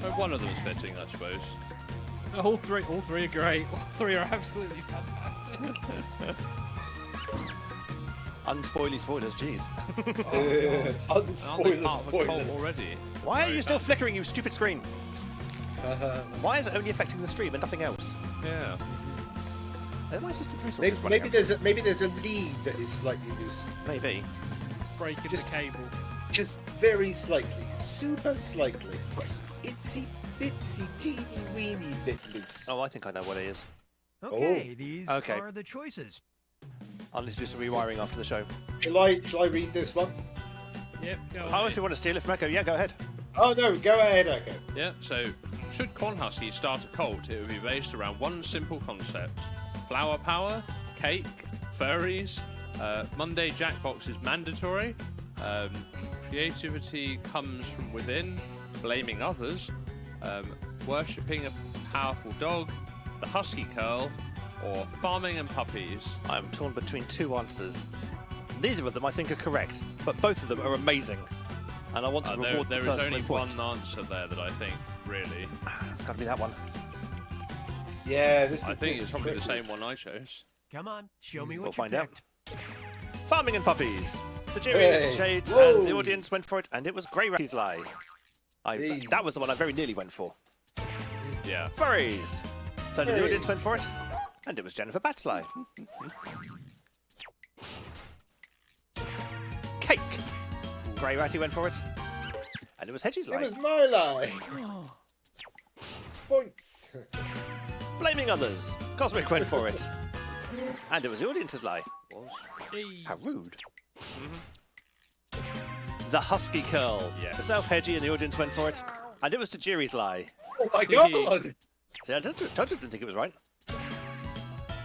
Well, one of them is fitting, I suppose. All three are great. All three are absolutely fantastic. Unspoily spoilers, jeez. Aren't they Unspoilers, part of a cult spoilers. already? Why are you still flickering, you stupid screen? Why is it only affecting the stream and nothing else? Yeah. Are my system's resources running Maybe out? there's a lead that is slightly loose. Maybe. Breaking Just- the cable. Just very slightly. Super slightly. Itsy bitsy teeny weeny bit loose. Oh, I think I know what it is. Okay, these Okay. are the choices. I'll need to do some rewiring after the show. Shall I read this one? Yep. Go Oh, on. if you want to steal it from Echo, yeah, go ahead. Oh no, go ahead, Echo. Yeah, so should Corn Huskies start a cult, it would be based around one simple concept. Flower power, cake, furries, Monday Jackbox is mandatory, creativity comes from within, blaming others, worshipping a powerful dog, the husky curl, or farming and puppies. I'm torn between two answers. Neither of them I think are correct, but both of them are amazing. And I want to reward There the is person only with point. one answer there that I think, really. It's got to be that one. Yeah, this I is think this it's is probably the tricky. same one I chose. Come on, show me what We'll you find out. picked. Farming and puppies. The jury, Hey. Shades, Whoa. and the audience went for it, and it was Grey Ratty's Lie. Hey. That was the one I very nearly went for. Yeah. Furries. So the Hey. audience went for it, and it was Jennifer Bat's Lie. Cake. Grey Ratty went for it, and it was Hedgie's It Lie. was my lie. Points. Blaming others. Cosmic went for it, and it was the audience's lie. Hey. How rude. The Husky Curl. Yes. Myself, Hedgie, and the audience went for it, and it was Tajiri's lie. Oh my god. See, I didn't think it was right.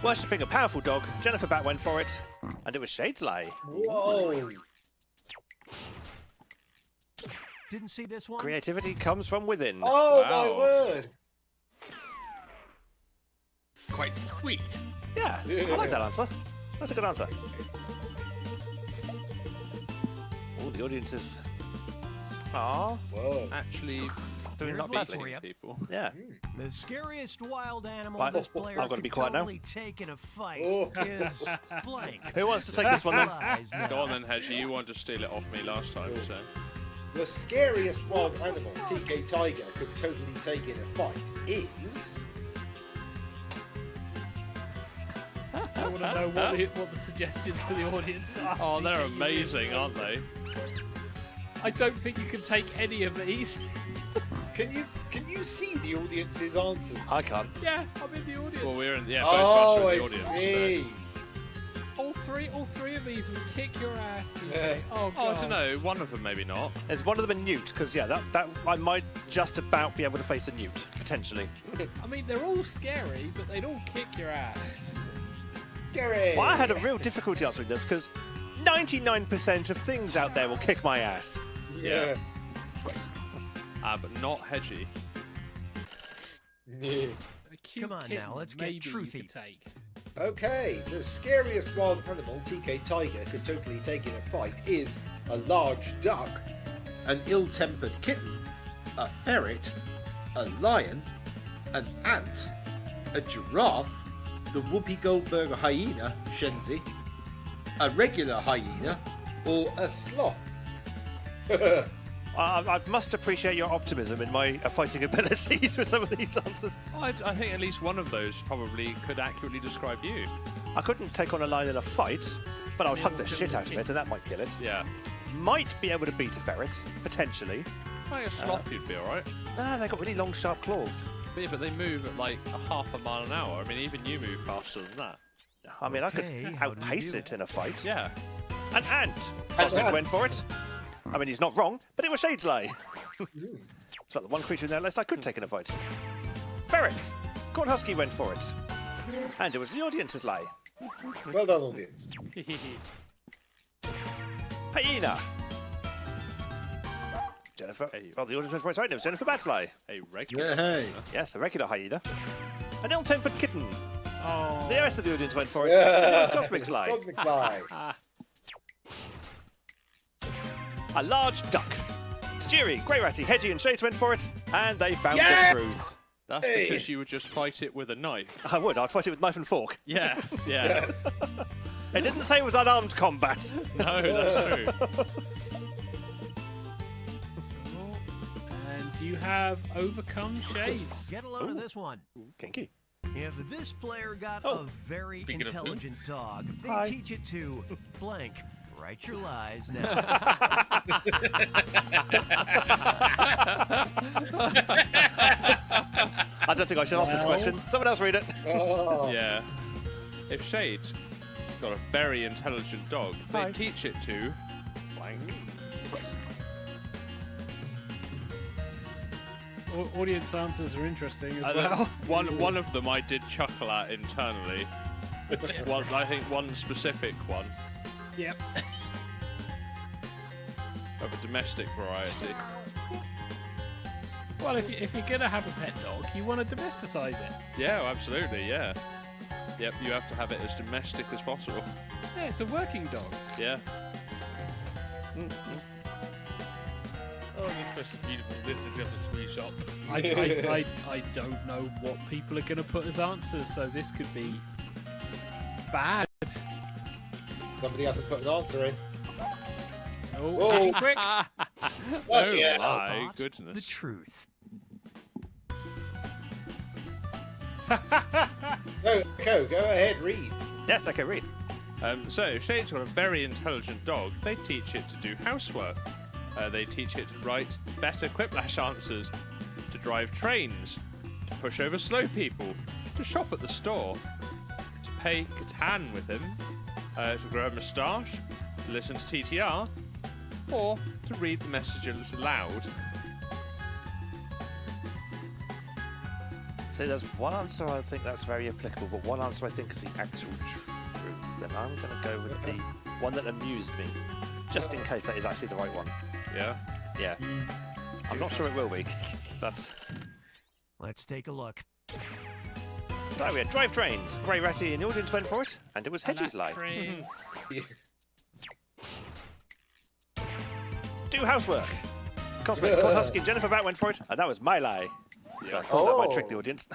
Worshipping a powerful dog, Jennifer Bat went for it, and it was Shade's lie. Whoa. Didn't see this one? Creativity comes from within. Oh Wow. my word. Quite sweet. Yeah, I like that answer. That's a good answer. Oh, the audience is... Aww, Whoa. Actually, doing Here's not one badly. for you. people. Yeah. The scariest wild animal Right, this player I've got to could be quiet now. totally take in a fight Oh. is blank. Who wants to take this one then? Lies now. Go on then, Hedgie. You wanted to steal it off me last time, so. The scariest wild animal TK Tiger could totally take in a fight is... I want to know what the suggestions for the audience are. Oh, they're TK. amazing, aren't they? I don't think you can take any of these. Can you see the audience's answers? I can't. Yeah, I'm in the audience. Well, we're in, yeah, Oh, both of I us are in the audience. see. All three of these would kick your ass. TK. Yeah. Oh, So. Oh, I God. don't know. One of them, maybe not. There's one of them a newt, because yeah, that I might just about be able to face a newt, potentially. I mean, they're all scary, but they'd all kick your ass. Gary. Well, I had a real difficulty answering this, because 99% of things out there will kick my ass. Yeah. But not Hedgie. Yeah. A cute Come on kitten, now, let's get maybe you truthy. could take. Okay, the scariest wild animal TK Tiger could totally take in a fight is a large duck, an ill-tempered kitten, a ferret, a lion, an ant, a giraffe, the Whoopi Goldberg hyena, Shenzi, a regular hyena, or a sloth. I must appreciate your optimism in my fighting abilities with some of these answers. I think at least one of those probably could accurately describe you. I couldn't take on a lion in a fight, but I would hug the shit out of it, and that might kill it. Yeah. Might be able to beat a ferret, potentially. I think a sloth you'd be alright. Ah, they've got really long, sharp claws. But yeah, but they move at like a half a mile an hour. I mean, even you move faster than that. I mean, I Okay, could how do we outpace do it in a fight. Yeah. An ant! An Cosmic ant. went for it. I mean, he's not wrong, but it was Shade's lie. It's about the one creature in their list I could take in a fight. Ferret! Corn Husky went for it. And it was the audience's lie. Well done, audience. Hyena! Jennifer. Hey. Well, the audience went for it. Sorry, it was Jennifer Bat's lie. A regular. Yeah, hey. Yes, a regular hyena. An ill-tempered kitten. Oh, The rest of the audience went for it. And it was Cosmic's lie. Cosmic lie. A large duck. Tajiri, Grey Ratty, Hedgie and Shades went for it, and they found Yeah! the truth. That's Hey. because you would just fight it with a knife. I would. I'd fight it with knife and fork. Yeah. Yeah. Yes. It didn't say it was unarmed combat. No, that's true. And you have overcome shades. Get a load of this one. Kinky. If this player got Oh. a very Speaking of intelligent dog, they Hi. teach it to blank. Write your lies now. I don't think I should ask this Well. question. Someone else read it. Yeah. If Shade's got a very intelligent dog, they Hi. teach it to blank. Audience answers are interesting as I well. don't- one of them I did chuckle at internally. I think one specific one Yep. of a domestic variety. Well, if you're going to have a pet dog, you want to domesticize it. Yeah, absolutely, yeah. Yep, you have to have it as domestic as possible. Yeah, it's a working dog. Yeah. Oh, this is beautiful. This is going to screenshot. I don't know what people are going to put as answers, so this could be bad. Somebody hasn't put an answer in. Oh, Whoa. quick. Oh yes. my Spot goodness. the truth. Go ahead, read. Yes, okay, read. So, if Shade's got a very intelligent dog, they teach it to do housework. They teach it to write better quiplash answers, to drive trains, to push over slow people, to shop at the store, to play Catan with him, to grow a moustache, to listen to TTR, or to read the messages aloud. See, there's one answer I think that's very applicable, but one answer I think is the actual truth. And I'm going to go with the one that amused me, just in case that is actually the right one. Yeah? Yeah. I'm not sure it will be, but... Let's take a look. So we had drive trains. Grey Ratty in the audience went for it, and it was Hedges' lie. Train. Do housework. Cosmic, Corn Husky, and Jennifer Bat went for it, and that was my lie. So I thought that might trick the audience.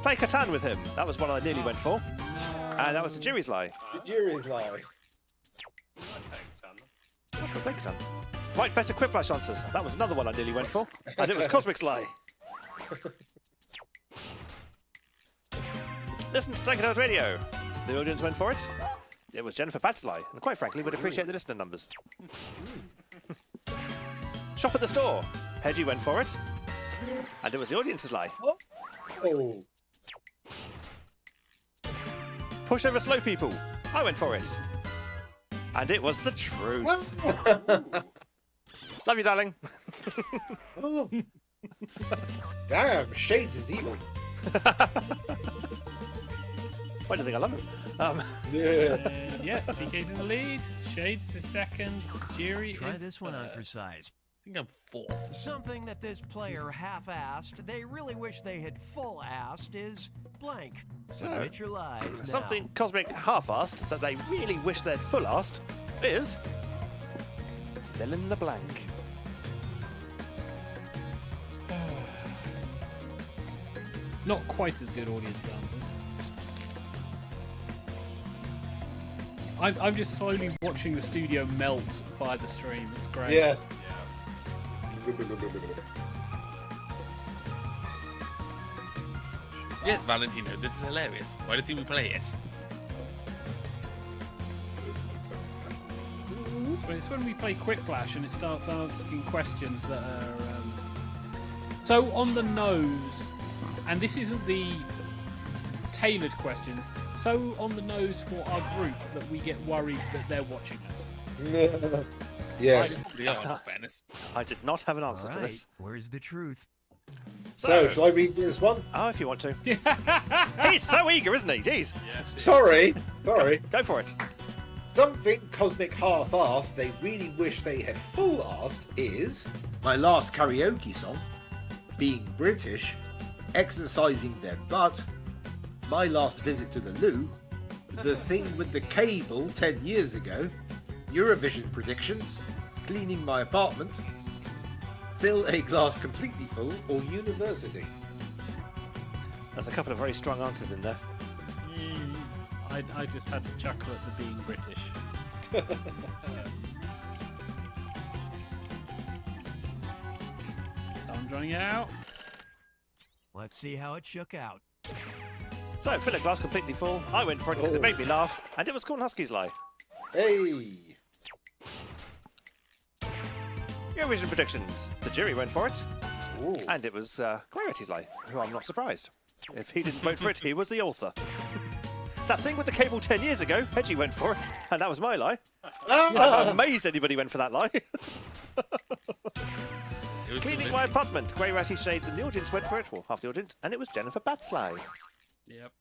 Play Catan with him. That was one I nearly went for. And that was the jury's lie. The jury's lie. Play Catan. Write better quiplash answers. That was another one I nearly went for. And it was Cosmic's lie. Listen to TigerTails Radio. The audience went for it. It was Jennifer Bat's lie. And quite frankly, would appreciate the listener numbers. Shop at the store. Hedgie went for it. And it was the audience's lie. Oh. Push over slow people. I went for it. And it was the truth. Love you, darling. Oh. Damn, Shades is evil. Why do you think I love him? Yeah. Yes, TK's in the lead. Shades is second. Jerry Try is this one on third. for size. I think I'm fourth. Something that this player half-assed, they really wish they had full-assed, is blank. Submit your lies now. Something Cosmic half-asked that they really wish they'd full-asked is... fill in the blank. Not quite as good audience answers. I'm just slowly watching the studio melt via the stream. It's great. Yes. Yes, Valentino, this is hilarious. Why don't we play it? But it's when we play Quiplash and it starts asking questions that are so on the nose, and this isn't the tailored questions. So on the nose for our group that we get worried that they're watching us. Yes. They are, in fairness. I did not have an answer All to right, this. where's the truth? So, shall I read this one? Oh, if you want to. He's so eager, isn't he? Jeez. Sorry. Go for it. Something Cosmic half-assed they really wish they had full-assed is my last karaoke song, being British, exercising their butt, my last visit to the loo, the thing with the cable 10 years ago, Eurovision predictions, cleaning my apartment, fill a glass completely full, or university. There's a couple of very strong answers in there. I just had to chuckle at the being British. Time's running out. Let's see how it shook out. So, fill a glass completely full. I went for it because it made me laugh, and it was Cornhuski's lie. Hey! Eurovision predictions. The jury went for it, Ooh. and it was Grey Ratty's lie, who I'm not surprised. If he didn't vote for it, he was the author. That thing with the cable 10 years ago, Hedgie went for it, and that was my lie. I'm amazed anybody went for that lie. Cleaning my apartment. Grey Ratty, Shades, and the audience went for it, well, half the audience, and it was Jennifer Bat's lie. Yep.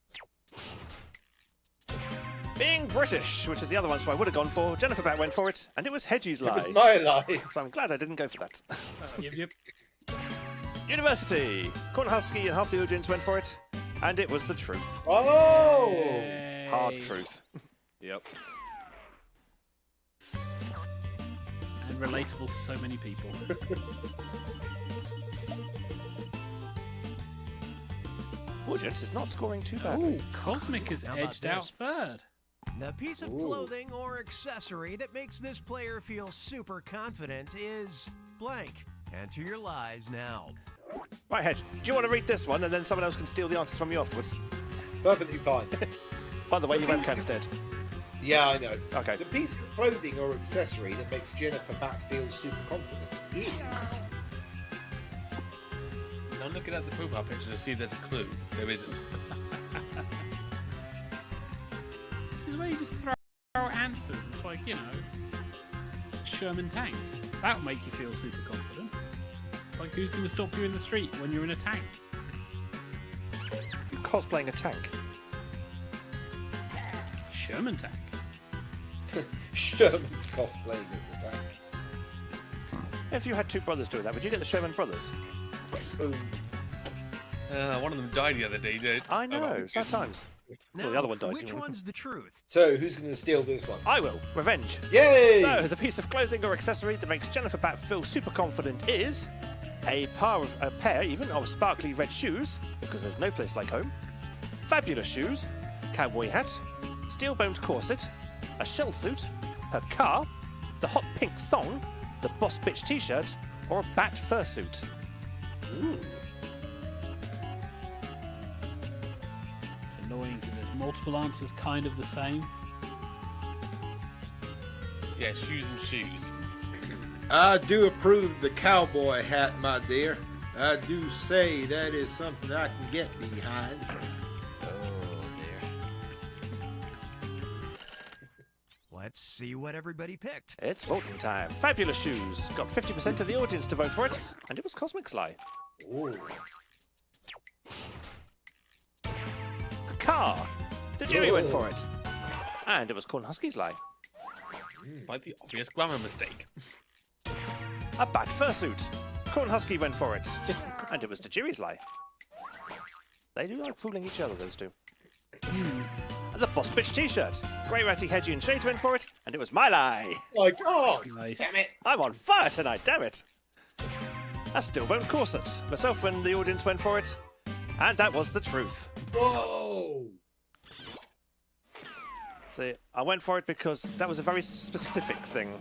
Being British, which is the other one so I would have gone for, Jennifer Bat went for it, and it was Hedgie's lie. It was my lie. So I'm glad I didn't go for that. Yep. University. Cornhusky and half the audience went for it, and it was the truth. Oh! Yay. Hard truth. Yep. And relatable to so many people. Audience is not scoring too badly. Ooh, Cosmic has How about edged out this? third. The piece of Ooh. clothing or accessory that makes this player feel super confident is blank. Enter your lies now. Right, Hedge, do you want to read this one and then someone else can steal the answers from you afterwards? Perfectly fine. By the way, your webcam's dead. Yeah, I know. Okay. The piece of clothing or accessory that makes Jennifer Bat feel super confident is... I'm looking at the profile picture to see if there's a clue. There isn't. This is where you just throw out answers. It's like, you know, Sherman tank. That'll make you feel super confident. It's like, who's going to stop you in the street when you're in a tank? You're cosplaying a tank. Sherman tank. Sherman's cosplaying as the tank. If you had two brothers doing that, would you get the Sherman brothers? Boom. One of them died the other day, did? I know, sad times. Now, Well, the other one died. which didn't he? one's the truth? So, who's going to steal this one? I will. Revenge. Yay! So, the piece of clothing or accessory that makes Jennifer Bat feel super confident is a pair of sparkly red shoes, because there's no place like home, fabulous shoes, cowboy hat, steel-boned corset, a shell suit, her car, the hot pink thong, the boss bitch t-shirt, or a bat fursuit. Ooh. It's annoying because there's multiple answers kind of the same. Yeah, shoes and shoes. I do approve the cowboy hat, my dear. I do say that is something I can get behind. Let's see what everybody picked. It's voting time. Fabulous shoes. Got 50% of the audience to vote for it, and it was Cosmic Sly. Ooh. A car. The jury went for it. And it was Cornhuski's lie. Like the obvious grammar mistake. A bat fursuit. Cornhusky went for it. And it was the jury's lie. They do like fooling each other, those two. The boss bitch t-shirt. Grey Ratty, Hedgie and Shades went for it, and it was my lie. My God! Nice. Damn it! I'm on fire tonight, damn it. A steel-bone corset. Myself and the audience went for it, and that was the truth. Whoa! See, I went for it because that was a very specific thing.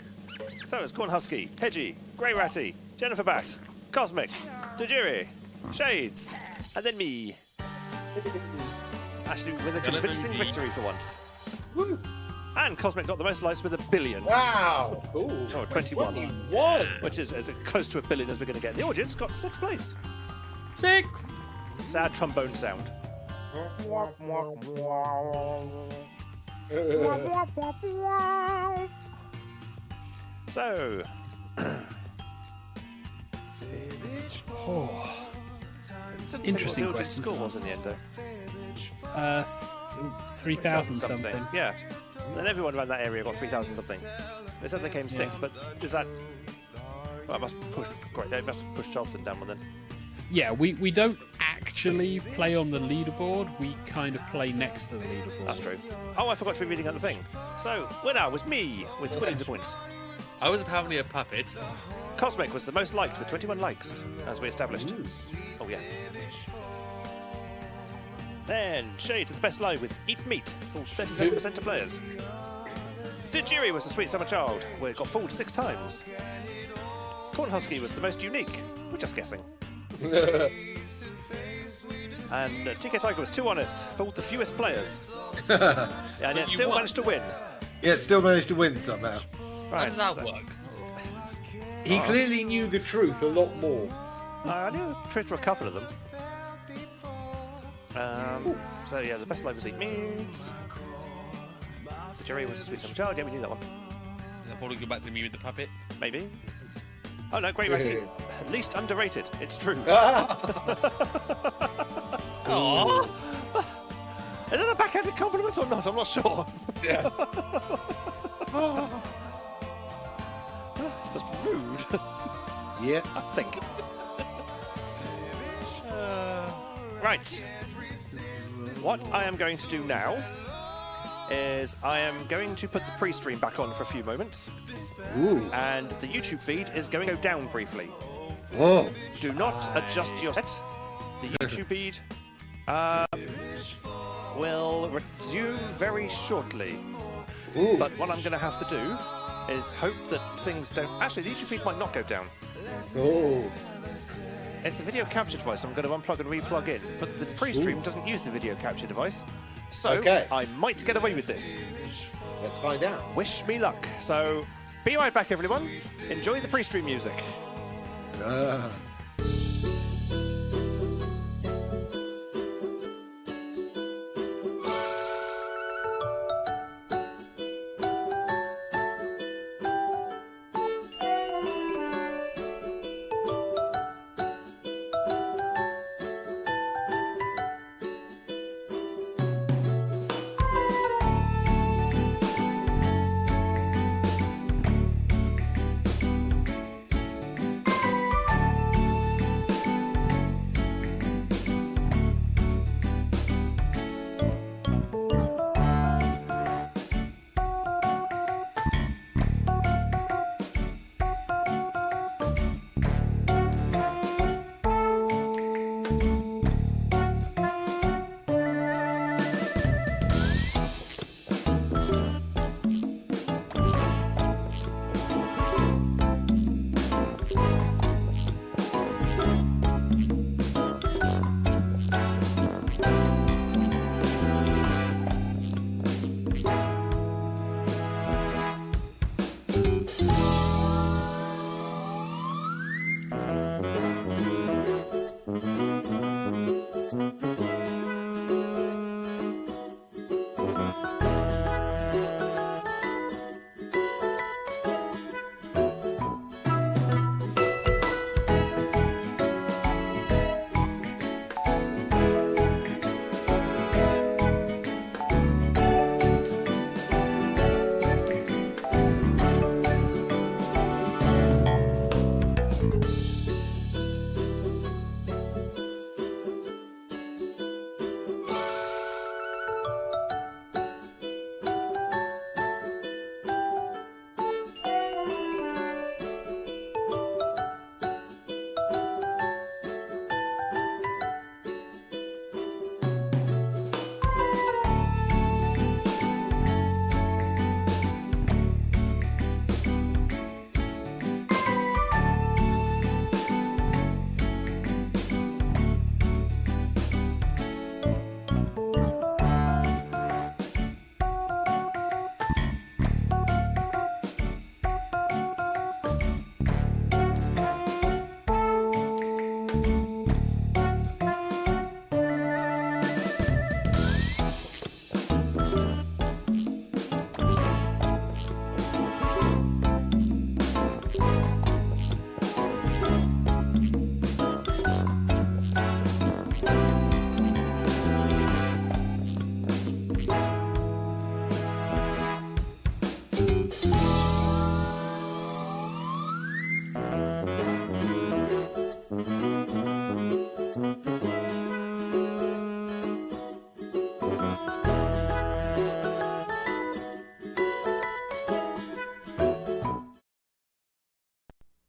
So it was Cornhusky, Hedgie, Grey Ratty, Jennifer Bat, Cosmic, Dejiri, Shades, and then me. Actually, with a convincing victory for once. Woo! And Cosmic got the most likes with 1 billion. Wow! Ooh. Oh, 21. 21! Which is as close to 1 billion as we're going to get. The audience got 6th place. 6th. Sad trombone sound. So. Interesting What the questions. score was in the end, though. 3,000 something. Yeah. And everyone around that area got 3,000 something. They said they came 6th, but is that? Well, I must push. Great, they must push Charleston down one then. Yeah, we don't actually play on the leaderboard. We kind of play next to the leaderboard. That's true. Oh, I forgot to be reading out the thing. So, winner was me with 20 points. I was apparently a puppet. Cosmic was the most liked with 21 likes, as we established. Oh, yeah. Then Shades of the Best Live with Eat Meat, fooled 37% of players. Digiri was the Sweet Summer Child, where it got fooled 6 times. Cornhusky was the most unique. We're just guessing. And TK Tiger was too honest, fooled the fewest players. And yet still managed to win. Yeah, it still managed to win somehow. Right, How does that work? He clearly knew the truth a lot more. I knew the truth for a couple of them. So yeah, the Best Live was Eat Meat. The Jerry was the Sweet Summer Child. Yeah, we knew that one. I'll probably go back to me with the puppet. Maybe. Oh no, Great Writing. Least underrated. It's true. Aww. Is that a backhanded compliment or not? I'm not sure. Yeah. It's just rude. Yeah. I think. Right. What I am going to do now is I am going to put the pre-stream back on for a few moments. Ooh. And the YouTube feed is going to go down briefly. Whoa. Do not adjust your set. The YouTube feed will resume very shortly. Ooh. But what I'm going to have to do is hope that things don't... Actually, the YouTube feed might not go down. Oh. It's the video capture device I'm going to unplug and re-plug in. But the pre-stream doesn't use the video capture device. So Okay. I might get away with this. Let's find out. Wish me luck. So be right back, everyone. Enjoy the pre-stream music.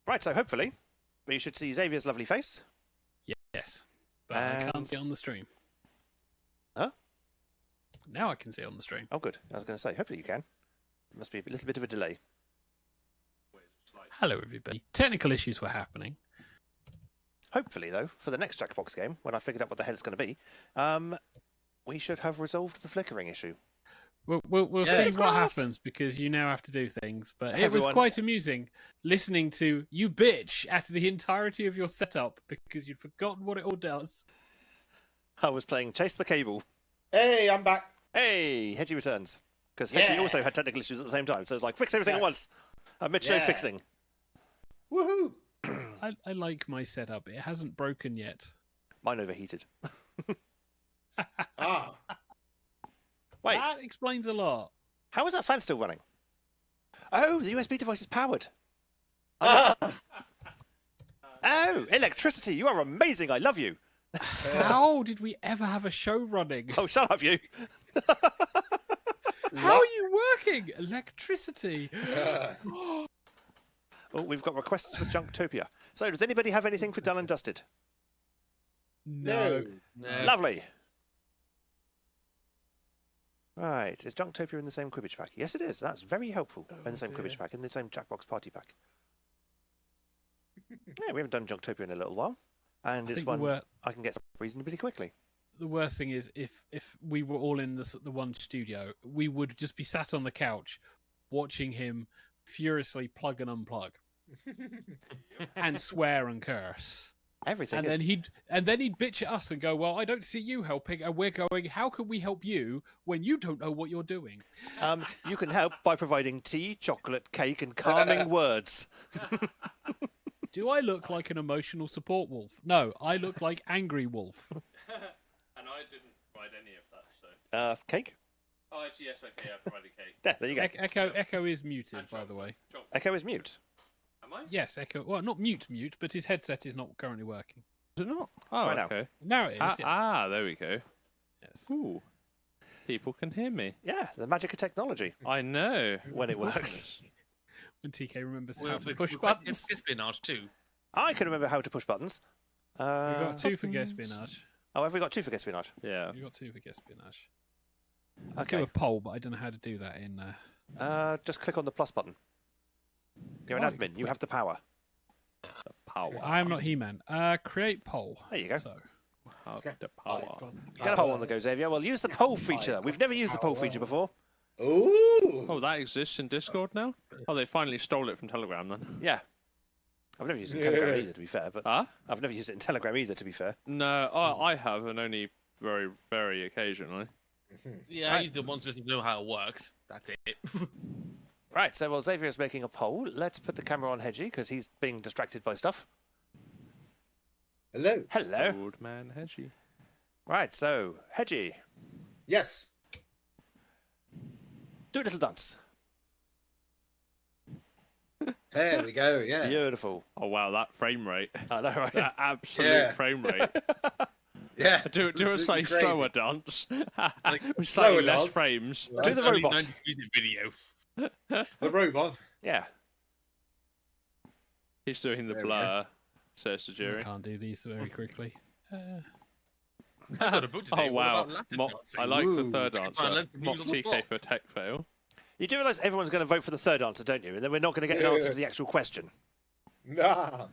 Right, so hopefully we should see Xavier's lovely face. Yes, but I can't see it on the stream. now I can see it on the stream. Oh, good. I was going to say, hopefully you can. Must be a little bit of a delay. Hello, everybody. Technical issues were happening. Hopefully, though, for the next Jackbox game, when I figured out what the hell it's going to be, we should have resolved the flickering issue. We'll see what happens, because you now have to do things. But it was quite amusing listening to you bitch at the entirety of your setup because you'd forgotten what it all does. I was playing Chase the Cable. Hey, I'm back. Hey, Hedgie returns. Because Hedgie also had technical issues at the same time, so it's like, fix everything at once. Mid-show fixing. Woohoo! I like my setup. It hasn't broken yet. Mine overheated. Wait. That explains a lot. How is that fan still running? Oh, the USB device is powered. Ah. Oh, electricity. You are amazing. I love you. How did we ever have a show running? Oh, shut up, you. How are you working? Electricity. Oh, we've got requests for Junktopia. So, does anybody have anything for Done and Dusted? No. Lovely. Right, is Junktopia in the same Cribbage pack? Yes, it is. That's very helpful. In the same Cribbage pack, in the same Jackbox Party pack. Yeah, we haven't done Junktopia in a little while. And it's one I can get reasonably quickly. The worst thing is, if we were all in the one studio, we would just be sat on the couch watching him furiously plug and unplug. And swear and curse. Everything. And then he'd bitch at us and go, "Well, I don't see you helping," and we're going, "How can we help you when you don't know what you're doing?" You can help by providing tea, chocolate, cake, and calming words. Do I look like an emotional support wolf? No, I look like angry wolf. And I didn't provide any of that, so. Cake? Oh, actually, yes, okay, I provided cake. Yeah, there you go. Echo is muted, by the way. Echo is mute. Am I? Yes, Echo. Well, not mute, but his headset is not currently working. Is it not? Oh, Try now. okay. Now it is. Yes. There we go. Yes. Ooh. People can hear me. Yeah, the magic of technology. I know. When it works. When TK remembers Well, how to we- push we- buttons. It's espionage too. I can remember how to push buttons. We've got 2 for espionage. Oh, have we got 2 for espionage? Yeah. We've got 2 for espionage. Okay. Do a poll, but I don't know how to do that in. Just click on the plus button. You're an admin. You have the power. Power. I am not He-Man. Create poll. There you go. So. Have the power. Get a poll on the go, Xavier. Well, use the poll feature. We've never used the poll feature before. Ooh. Oh, that exists in Discord now? Oh, they finally stole it from Telegram then. Yeah. I've never used it in Telegram either, to be fair. But Huh? I've never used it in Telegram either, to be fair. No, I have, and only very, very occasionally. Yeah, I used it once just to know how it worked. That's it. Right, so while Xavier's making a poll, let's put the camera on Hedgie, because he's being distracted by stuff. Hello. Hello. Old man Hedgie. Right, so, Hedgie, Yes. do a little dance. There we go. Yeah. Beautiful. Oh wow, that frame rate. I know, right? That absolute Yeah. frame rate. Yeah. Do a Absolutely slightly crazy. slower dance. With slower slightly less dance. frames. Do the Only robot. 90s music video. The robot. Yeah. He's doing the There we blur, says the I jury. can't do these very quickly. I've got a book today. Oh What wow, about Latin Mock, dancing? I like the Ooh. third Can't answer. find Latin Mock news on the TK spot. for tech fail. You do realise everyone's going to vote for the third answer, don't you? And then we're not going to get an answer to the actual question. Nah.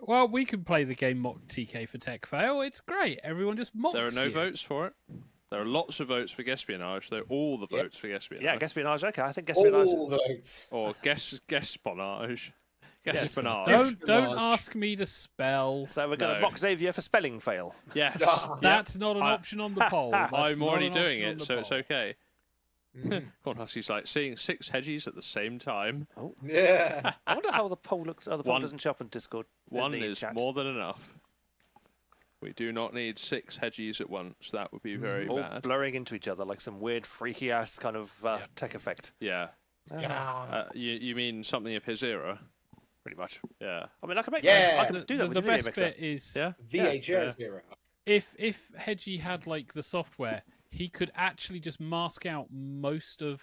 Well, we can play the game Mock TK for Tech Fail. It's great. Everyone just mocks There are no you. votes for it. There are lots of votes for espionage. They're all the votes for espionage. Yeah, espionage. Okay, I think espionage. All votes. Or guess espionage. Yes. Espionage. Don't ask me to spell. So we're going to No. mock Xavier for spelling fail. Yes. That's not an option on the poll. That's I'm not already an doing option on it, the so it's poll. okay. Corn Husky's like seeing 6 Hedgies at the same time. Yeah. I wonder how the poll looks. Oh, the poll One- doesn't show up in Discord. in One the is chat. more than enough. We do not need 6 Hedgies at once. That would be very all bad. blurring into each other like some weird, freaky ass kind of tech effect. Yeah. You mean something of his era? Pretty much. Yeah. I mean, I can make. Yeah. I can do that The with the video best mixer. bit is Yeah. VHS era. if Hedgie had like the software, he could actually just mask out most of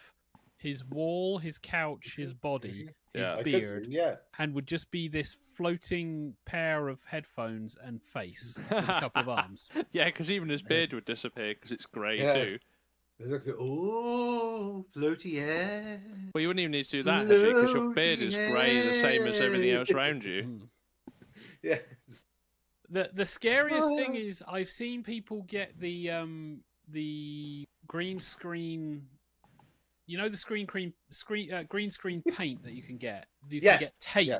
his wall, his couch, his body, his Yeah. I could beard, do, yeah. and would just be this floating pair of headphones and face with a couple of arms. Yeah, because even his beard would disappear because it's grey Yes. too. Oh, floaty hair. Well, you wouldn't even need to do that, actually, because your beard is grey, the same as everything else around you. Yes. The scariest thing is I've seen people get the green screen. You know the green screen paint that you can get. You can get tape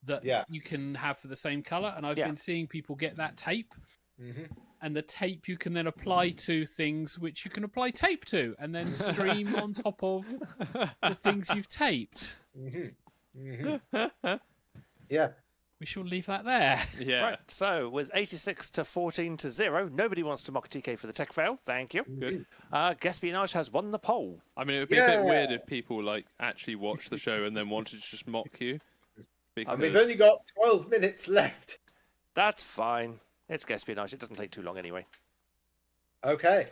that you can have for the same color, and I've been seeing people get that tape. Mm-hmm. And the tape you can then apply to things which you can apply tape to, and then stream on top of the things you've taped. Mm-hmm. Mm-hmm. Yeah. We shall leave that there. Yeah. Right, so with 86 to 14 to 0, nobody wants to mock TK for the tech fail. Thank you. Good. Gaspionage has won the poll. I mean, it would be a bit weird if people actually watched the show and then wanted to just mock you. Because... And we've only got 12 minutes left. That's fine. It's Gaspionage. It doesn't take too long anyway. Okay.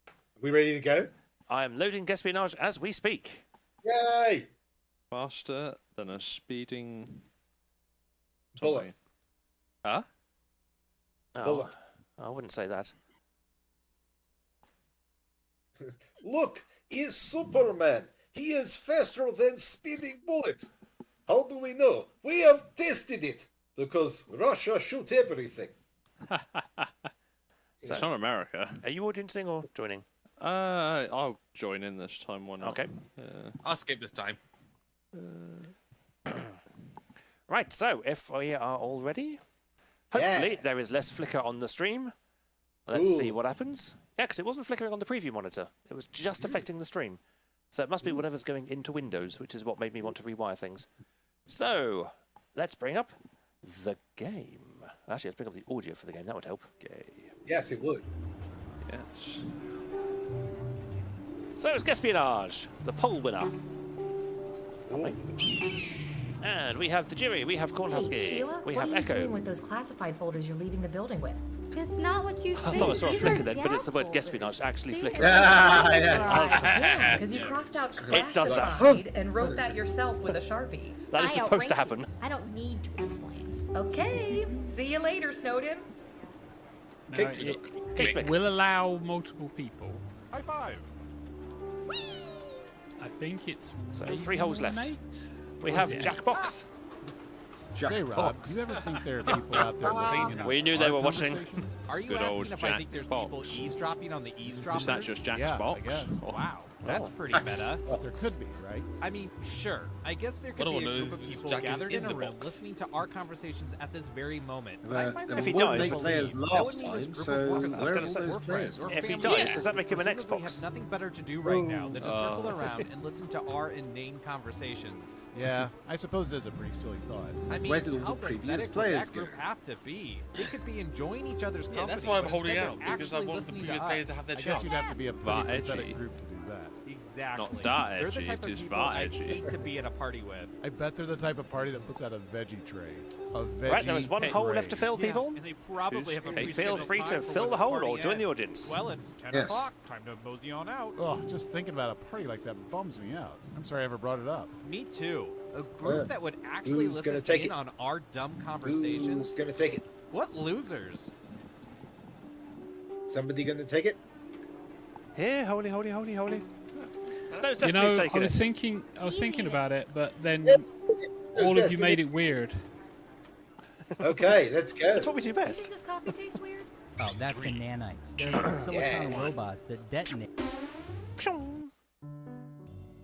Are we ready to go? I am loading Gaspionage as we speak. Yay! Faster than a speeding... Bullet. Huh? Oh, Bullet. I wouldn't say that. Look, he's Superman. He is faster than speeding bullet. How do we know? We have tested it because Russia shoots everything. It's not America. Are you audiencing or joining? I'll join in this time. Why not? Okay. I'll skip this time. Right, so if we are all ready, hopefully there is less flicker on the stream. Let's see what happens. Yeah, because it wasn't flickering on the preview monitor. It was just affecting the stream. So it must be whatever's going into Windows, which is what made me want to rewire things. So, let's bring up the game. Actually, let's bring up the audio for the game. That would help. Okay. Yes, it would. Yes. So it's Gaspionage, the poll winner. And we have the jury, we have Cornhusky, Sheila, we what have are you Echo. doing with those classified folders you're leaving the building with? It's not what you I think. thought I saw a These flicker are then, but it's the word gas Gaspionage actually See? flickering. Yeah, because you crossed out It does that. classified and wrote that yourself with a Sharpie. That is supposed to happen. I don't need to explain. Okay, see you later, Snowden. No, it will allow multiple people. High five. I think it's So 3 holes left. mate? We have Jackbox. Say, Rob, do you ever think there are people out there listening? We knew they were watching. Are you Good asking old if I think there's Jack people Box. eavesdropping on the eavesdroppers? Is that just Jack's Yeah, box? I guess. Wow, that's pretty meta. There could be, right? I mean, sure. I guess there could What be I a wanna group know of is people Jack is gathered in in a the room box. listening to our conversations at this very moment. But I find that If he wouldn't dies, make players that last would mean this time, group so of workers where gonna are say, all those or players? friends or If he family dies, does that make him an presumably Xbox? have nothing better to do right now than to circle around and listen to our inane conversations. Yeah, I suppose it is a pretty silly thought. I mean, Where did all how the previous pathetic would players that group go? have to be? They could be enjoying each other's company. Yeah, that's why I'm but holding instead out, they're because I actually want the listening previous to players us. to have their I chance. guess you'd have to be a That pretty pathetic edgy. group to do that. Exactly. Not that They're the edgy, type of it is people that I edgy. hate to be at a party with. I bet they're the type of party that puts out a veggie tray. A veggie Right, there is one hole tray. left to fill, people. And they probably have a Who's Feel pre-scheduled free to time for fill when the hole party or join the ends. audience. Well, it's 10 Yes. o'clock. Time to mosey on out. Oh, just thinking about a party like that bums me out. I'm sorry I ever brought it up. Me too. A group that would actually Who's gonna listen take in it? on our dumb conversations. Who's gonna take it? What losers? Somebody gonna take it? Here, holy. Snow's You know, Destiny's I taking was it. thinking about it, but then Yep. all of you Destiny. made it weird. Okay, let's go. That's what we do Doesn't best. this coffee taste weird? Oh, that's the nanites. They're the silicon robots that detonate.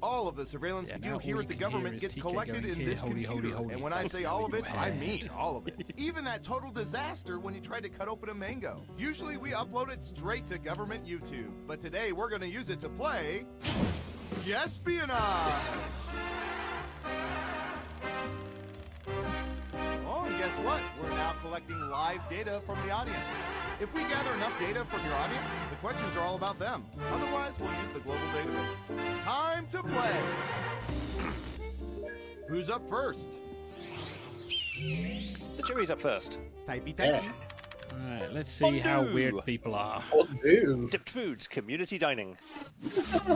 All of the surveillance we do here at the government gets collected in this computer. And when I say all of it, I mean all of it. Even that total disaster when you tried to cut open a mango. Usually we upload it straight to government YouTube. But today we're going to use it to play... Gaspionage! Oh, and guess what? We're now collecting live data from the audience. If we gather enough data from your audience, the questions are all about them. Otherwise, we'll use the global database. Time to play! Who's up first? The jury's up first. Typey. Alright, let's see how Fondue. weird people are. Fondue. Dipped foods, community dining.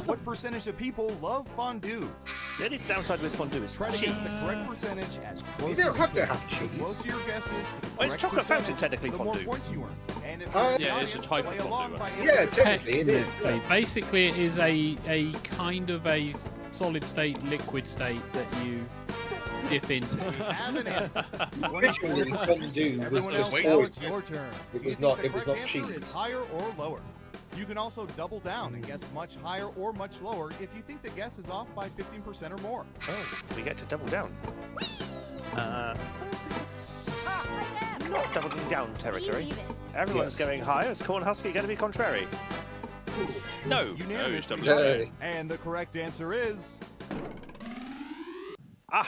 What percentage of people love fondue? The only downside with fondue is Try to cheese. guess the correct percentage as close You don't as have you to can. have The cheese. closer your guess is to the Well, it's correct chocolate fountain, percentage, technically, the more fondue. points you earn. And And if Yeah, it's a type of fondue. Yeah, technically it is. Technically, basically, it is a kind of a solid state, liquid state that you dip into. Originally, fondue was Everyone just else, oil. it's your turn. It Do was you not. think It was the not correct answer is cheese. higher or lower? You can also double down and guess much higher or much lower if you think the guess is off by 15% or more. Oh, we get to double down. Not doubling down territory. Everyone's going higher. Is Cornhusker going to be contrary? No. Unanimous. Hey. And the correct answer is...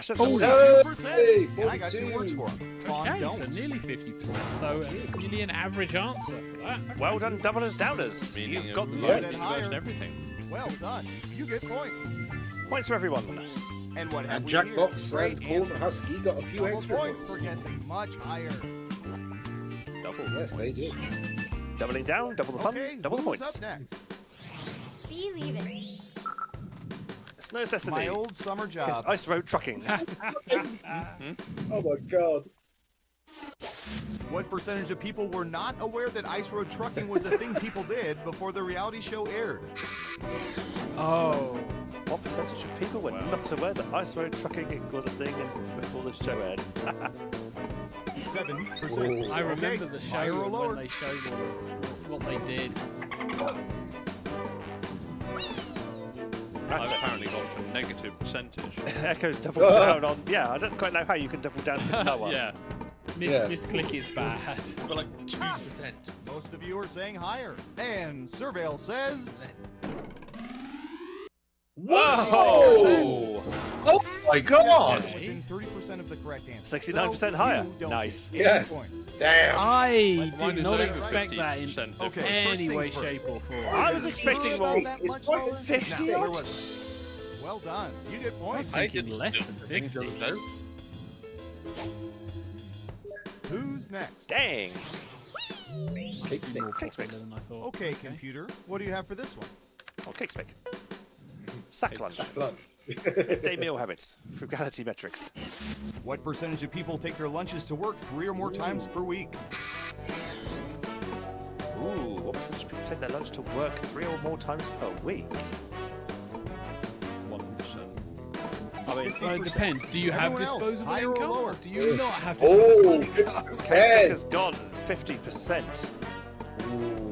should Oh, double down. 42%. And I got 2 words for him. Okay, so Don't. nearly 50%. So nearly an average answer for that. Well done, doublers, downers. Meaning You've got of the life Yes. is worse than everything. Well done. You get points. points for everyone. And what have And we Jackbox here? and Cornhusker got a few Double extra points ones. for guessing much higher. Double. Yes, they did. Doubling down, double the fun, Okay, double the who's points. up next? Be leaving. Snow's Destiny. My old summer It's job. ice road trucking. Oh my god. What percentage of people were not aware that ice road trucking was a thing people did before the reality show aired? Oh. What percentage of people were not aware that ice road trucking was a thing before the show aired? 7%. I remember Okay, the higher show or when lower? they showed what they did. I've apparently gone for negative percentage. Echo's doubled down on. Yeah, I don't quite know how you can double down for lower. Yeah. Misclick is bad. Got like 2%. Most of you are saying higher. And Surveil says... Whoa! Oh my god! Within 30% of the correct answer. 69% So higher. you don't Nice. get any Yes. points. Damn. I Mine did is not over expect that in 50% Okay, any first way, things shape, first. or form. I was expecting more. That It's much quite lower? 50 Now, where odd. was it? Well done. You get I was points. thinking less than 50. Who's next? Dang. Cake stick. Cake mix. Than I thought. Okay, computer. What do you have for this one? Oh, cake stick. Sack lunch. Lunch. Day meal habits. Frugality metrics. What percentage of people take their lunches to work 3 or more times per week? Ooh, what percentage of people take their lunch to work 3 or more times per week? 1%. I mean, Well, it depends. Do you have Everyone else, disposable higher or income? lower? Or do you not have disposable Oh, income? cake stick has gone 50%.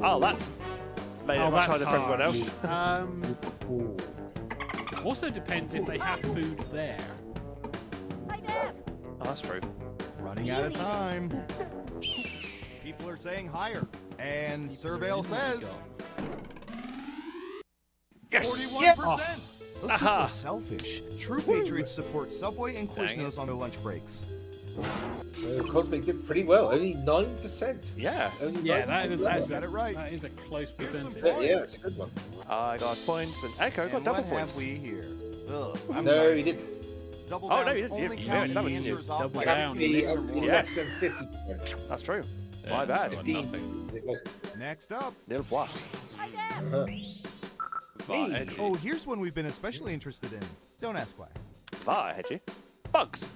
Oh, that's made it much harder for everyone else. Also depends if they have food there. Oh, that's true. Running out of time. People are saying higher. And Surveil says... Yes! 41%! Those people Aha. are selfish. True patriots support Subway and Quiznos on their lunch breaks. Cosmic did pretty well. Only 9%. Yeah. Only Yeah, 9%. that is Got it right. That is a close percentage. Yeah, it's a good one. I got points and Echo got And double what points. have we here? Ugh, I'm No, sorry. he didn't. Double Oh, no, downs you didn't. only You count haven't if done the it, answer you is off double by down. Have to be or more. Yes. less than 50%. That's true. My bad. 15. It wasn't. Next up. Nil bois. Oh, here's one we've been especially interested in. Don't ask why. Va, Hedgie. Bugs.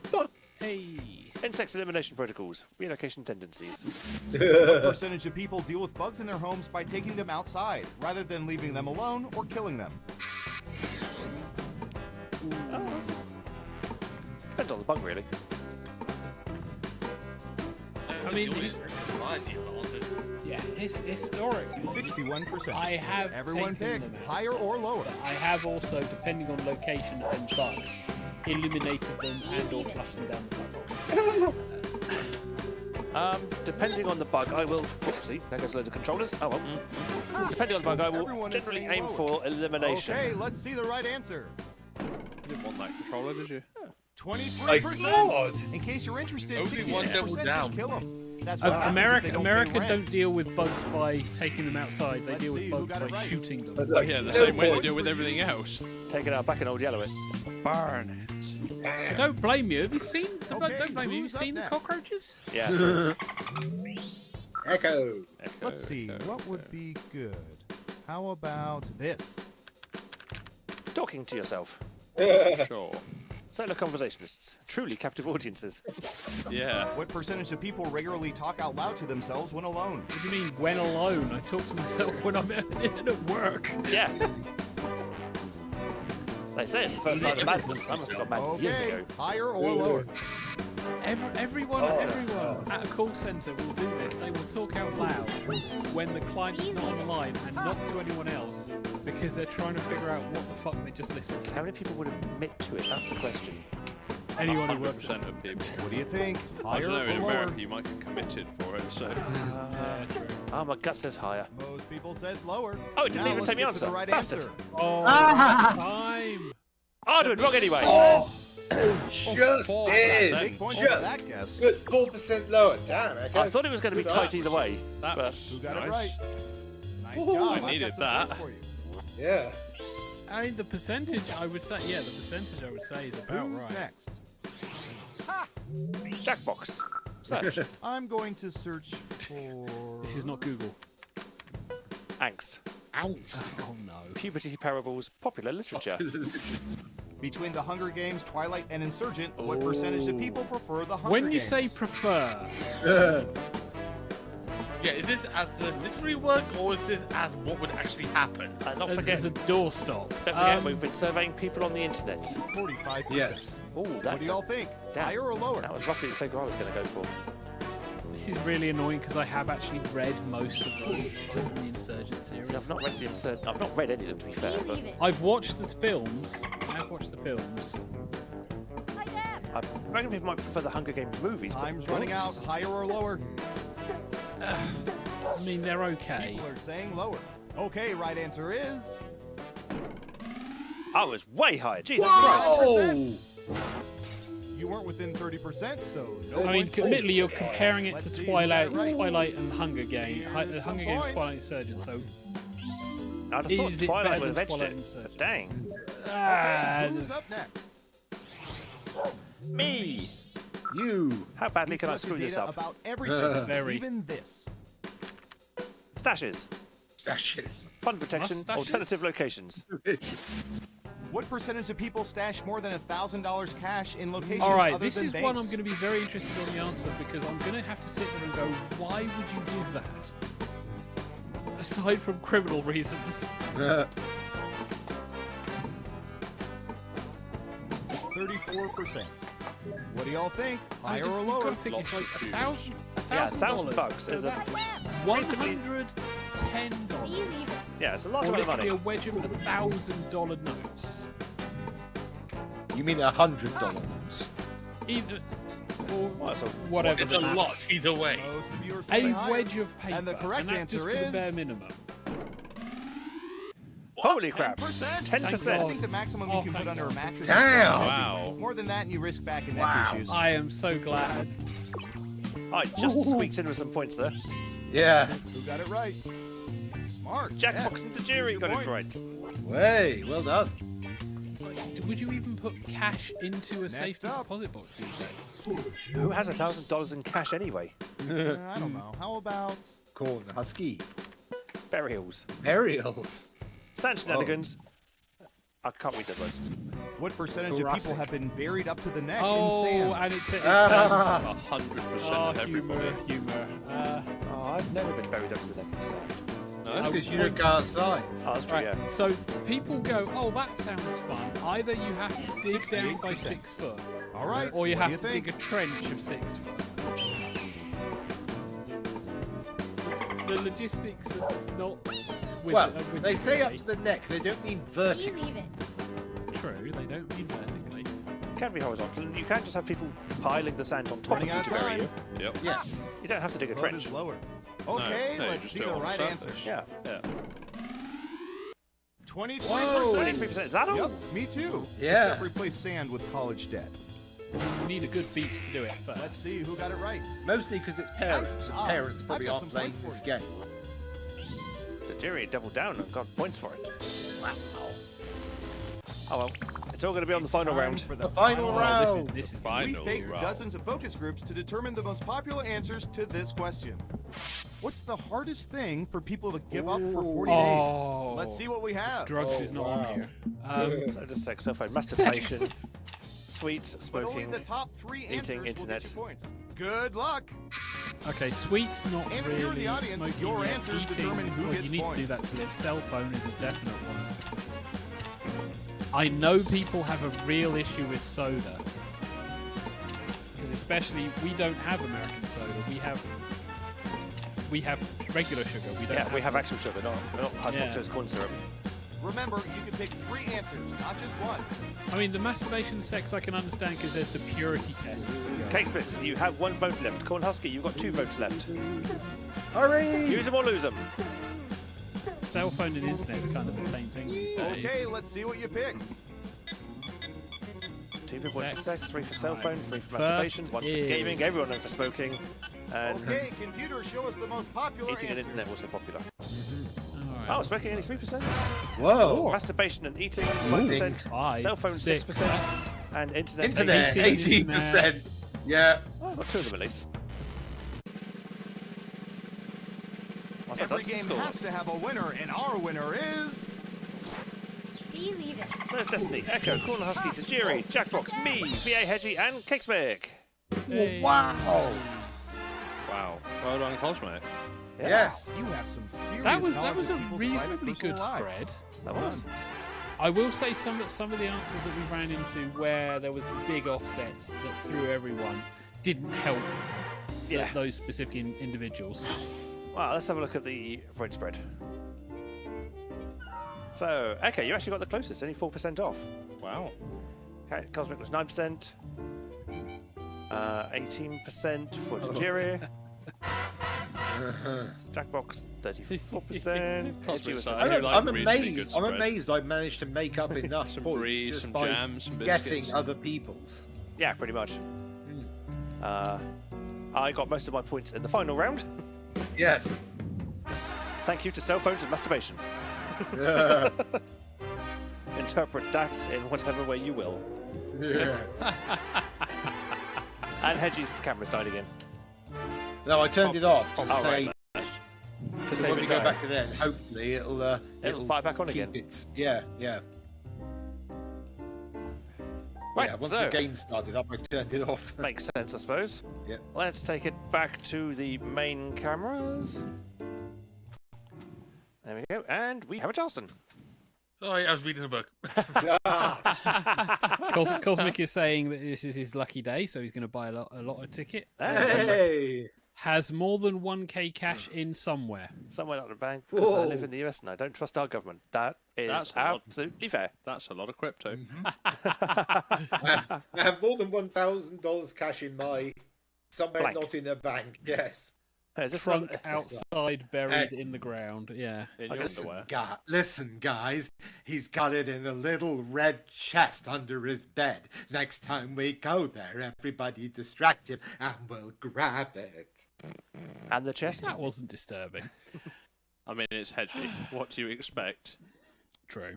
Hey. Insect elimination protocols. Relocation tendencies. What percentage of people deal with bugs in their homes by taking them outside, rather than leaving them alone or killing them? Depends on the bug, really. I mean, historically, 61%. I have Everyone taken pick them out. higher or lower. I have also, depending on location and bug, eliminated them and or flushed them down the bug. Depending on the bug, I will. Oopsie, there goes a load of controllers. Oh well. Depending on the bug, I will Everyone is generally saying aim lower. for elimination. Okay, let's see the right answer. You didn't want that controller, did you? 23%. In case you're interested, Only one 66% double just down. kill them. That's what happens if America, they don't pay America rent. don't deal with bugs by taking them outside. They Let's deal see with who bugs got by it right. shooting them. Oh, yeah, the same way they do with everything else. Take it out back in old yellow it. Burn it. I don't blame you. Have you seen? Okay, don't blame you. Have you who's up seen the next? cockroaches? Yeah. True. Echo. Let's see, what would be good? How about this? Talking to yourself. Sure. Solar conversationalists, truly captive audiences. Yeah. What percentage of people regularly talk out loud to themselves when alone? What do you mean, when alone? I talk to myself when I'm at work. Yeah. They say it's the first sign of madness. I must have got mad years ago. Higher or lower? Everyone at a call centre will do this. They will talk out loud when the client is not on the line and not to anyone else because they're trying to figure out what the fuck they just listened to. How many people would admit to it? That's the question. Anyone who works at of people. What do you think? I don't know, Higher in or lower? America you might get committed for it, so... Yeah, true. Oh, my gut says higher. Most people said lower. Oh, it didn't Now even let's take me get to answer. the right Bastard. answer. Oh, time. Oh, I did it wrong anyway. Just Big in. point for that guess. Good 4% lower. Damn, I thought it was going to be tight either way. That But Who got nice. it right? Nice Ooh, job. I I've got needed some that. points for you. Yeah. I mean, the percentage, I would say, the percentage I would say is about Who's right. next? Jackbox. Search. I'm going to search for... This is not Google. Angst. Angst. Oh no. Puberty parables. Popular literature. Between the Hunger Games, Twilight, and Insurgent, what percentage of people prefer the Hunger When you Games? say prefer, Yeah, is this as the literary work or is this as what would actually happen? And not forget, as a doorstop. don't forget, we've been surveying people on the internet. 45%. Yes. Oh, What that's do y'all think? Damn. Higher or lower? that was roughly the figure I was going to go for. This is really annoying because I have actually read most of those aside from the Insurgent series. See, I've not read I've not read any of them, to be fair. But I've watched the films. I reckon people might prefer the Hunger Games movies. But Time's running out. books? Higher or lower? I mean, they're okay. People are saying lower. Okay, right answer is... I was way higher. Jesus Christ. You weren't within 30%, so no I mean, points for you. admittedly, you're comparing it Let's to see, Twilight, you got it right. Twilight and Hunger Games, Hunger Games, points. Twilight, Insurgent. So, I'd have thought is it Twilight better would have than edged Twilight it. Insurgent? But dang. Who's up next? Me. You. How badly can I Collected screw this data up? about everything, Very. even this. Stashes. Stashes. Fund protection. Stashes? Alternative locations. What percentage of people stash more than $1,000 cash in locations all right, other this than is banks? one I'm going to be very interested in the answer because I'm going to have to sit there and go, why would you do that? Aside from criminal reasons. 34%. What do y'all think? Higher You've or got lower? to think it's like $1,000. Yeah, $1,000 So is a that's reasonably- $110. Yeah, it's a large Or amount of literally money. a wedge of $1,000 notes. You mean $100? Either, or Well, it's a- whatever. It's the a math. lot either way. Most of you are A saying higher. wedge of paper. And the correct that's just answer for the bare is... minimum. Holy crap. 10%. 10%. I think the maximum you Oh, can thank put under a God. mattress Damn. is Wow. more than that and you risk back and neck Wow. issues. I am so glad. I just squeaked in with some points there. Yeah. Who got it right? Smart. Jackbox and Tajiri got it right. Way. Well done. It's like, would you even put cash into a safety up. deposit box these days? Who has $1,000 in cash anyway? I don't know. How about... Corn husky. Burials. Burials. Sand shenanigans. I can't read those words. What percentage of Thoracic. people have been buried up to the neck Oh, in sand? and it's Ah. 100% oh, of everybody. humor. Oh, I've never been buried up to the neck in sand. That's because you don't go outside. Oh, that's true, Right, yeah. so people go, oh, that sounds fun. Either you have to dig down by 68%. 6 foot, All right. or you what do have to think? dig a trench of 6 foot. The logistics are not with Well, with they say up me. to the neck. They don't mean vertical. True, they don't mean vertically. It can be horizontal. You can't just have people piling the sand on top Running of you out to of bury time. you. Yep. Yes. You don't have to dig a Vote trench. is lower. Okay, no, you let's just see do it the on the right surface. answer. Yeah. Yeah. 23%. 23%. Is that all? Yep, me too. Yeah. Except replace sand with college debt. You need a good beach to do it first. Let's see who got it right. Mostly because it's parents, Nice. and Ah, parents I've probably got aren't some playing points this for game. Tajiri doubled down and got points for it. Wow. Oh well. It's all going to be on the final Time round. For the final round. This is We Final faked round. dozens of focus groups to determine the most popular answers to this question. What's the hardest thing for people to give up for 40 Oh. days? Let's see what we have. drugs is not on here. So just sex, sulfide, masturbation, Sweets, But only smoking, the top 3 answers eating, will internet. get you points. Good luck. Okay, sweets not And if you're really. the audience, Smoking, your yes. answers Eating, determine who well, gets you need to do points. that to live. Cell phone is a definite one. I know people have a real issue with soda. Because especially, we don't have American soda. We have regular sugar. We don't. Yeah, we have actual sugar, not high Yeah. fructose corn syrup. Remember, you can pick 3 answers, not just one. I mean, the masturbation sex I can understand because there's the purity test. Cakespits, you have 1 vote left. Corn Husky, you've got 2 votes left. Hurry! Use them or lose them. Cell phone and internet is kind of the same thing these days. Okay, let's see what you picked. 2 people went for sex, 3 for cell phone, 3 for First masturbation, 1 for is- gaming, everyone went for smoking, and Okay, computer, show us the most popular eating and answer. internet was the popular. Alright. Oh, smoking only 3%. Whoa! Masturbation and eating 5%. Five, Cell phone 6. 6%. And internet Internet, 18%. 18%. Yeah. Oh, I've got 2 of them at least. What's that Every done to the game has scores? to have a winner, and our winner is... Believe it. There's Destiny, Echo, Corner Husky, Tajiri, Jackbox, me, VA Hedgie, and Cakesmake. Hey. Wow. Wow. Well done, Cosmic. Yeah. Yes. You have some serious That was knowledge a of people's reasonably private personal good lives. spread. That was. I will say some of the answers that we ran into where there was the big offsets that threw everyone didn't help Yeah. those specific individuals. Well, let's have a look at the vote spread. So, okay, you actually got the closest, only 4% off. Wow. Okay, Cosmic was 9%. 18% for Tajiri. Jackbox 34%. Cosmic was side. I do like I'm reasonably good amazed. I'm spread. amazed I've managed to make up enough Some points brie, just some by jam, some guessing biscuits. other people's. Yeah, pretty much. I got most of my points in the final round. Yes. Thank you to cell phones and masturbation. Interpret that in whatever way you will. Yeah. And Hedgie's camera's died again. No, I turned it off to Oh, say. right. To So save when we it go dying. back to then, hopefully it'll fire back on keep again. its- yeah, yeah. Right, Yeah, once so the game started up, I turned it off. makes sense, I suppose. Yeah. Let's take it back to the main cameras. There we go, and we have a Charleston. Sorry, I was reading a book. Cosmic is saying that this is his lucky day, so he's going to buy a lotto ticket. Hey! Has more than 1k cash in somewhere. Somewhere not in the bank, because I Whoa. live in the US and I don't trust our government. That is That's a lot. absolutely fair. That's a lot of crypto. I have more than $1,000 cash in my somewhere Blank. not in a bank. Yes. Is this Trunk one? outside, buried in the ground. Yeah. In your underwear. Listen, guys, he's got it in a little red chest under his bed. Next time we go there, everybody distract him and we'll grab it. And the chest? That wasn't disturbing. I mean, it's Hedgie. What do you expect? True.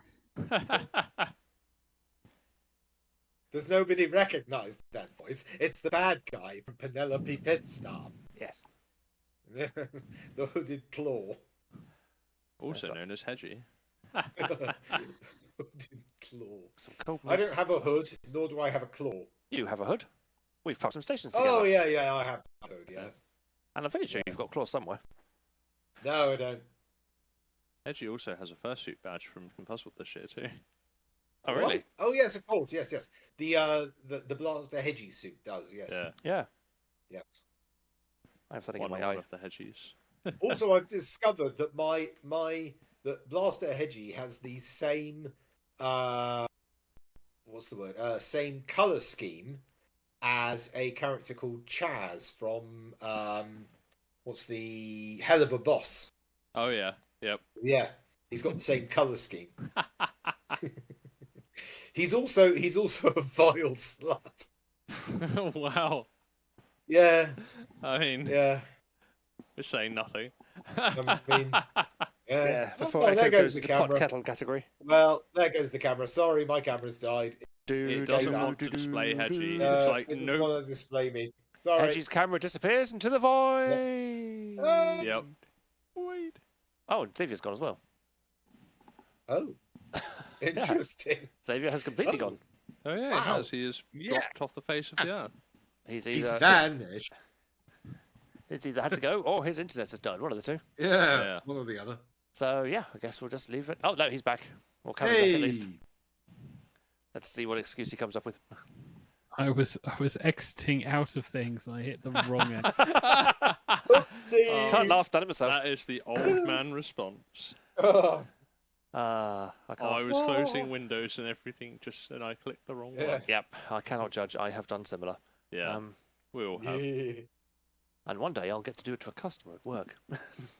Does nobody recognise that voice? It's the bad guy from Penelope Pitstop. Yes. The hooded claw. Also known as Hedgie. Hooded claw. Some cold I don't nuts. have a hood, nor do I have a claw. You have a hood. We've popped some stations together. Oh, yeah, I have a hood, yes. And I'm fairly sure you've got claws somewhere. No, I don't. Hedgie also has a fursuit badge from Puzzle this year too. Oh, really? Oh, yes, of course, yes. The Blaster Hedgie suit does, yes. Yeah. Yeah. Yes. I have something One in my eye. of the Hedgies. Also, I've discovered that that Blaster Hedgie has the same same color scheme as a character called Chaz from what's the Hell of a Boss. Oh yeah. Yep. Yeah, he's got the same color scheme. He's also a vile slut. Wow. Yeah. I mean, Yeah. it's saying nothing. I mean, Yeah, Oh, before well, Echo there goes goes to the the pot camera. kettle category. Well, there goes the camera. Sorry, my camera's died. It doesn't want to display Hedgie. It's like, it doesn't nope. want to display me. Sorry. Hedgie's camera disappears into the void. Yep. Wait. Oh, and Xavier's gone as well. Oh, interesting. Xavier has completely Oh. gone. Oh yeah, Wow. he has. He has dropped off the face of the earth. He's He's either vanished. he's either had to go or his internet has died. One of the two. Yeah, one or the other. So yeah, I guess we'll just leave it. Oh no, he's back. Or coming back at least. Hey. Let's see what excuse he comes up with. I was exiting out of things and I hit the wrong end. Can't laugh, done it myself. That is the old man response. I can't. I was closing windows and everything, and I clicked the wrong one. Yep, I cannot judge. I have done similar. Yeah, we all have. And one day I'll get to do it to a customer at work.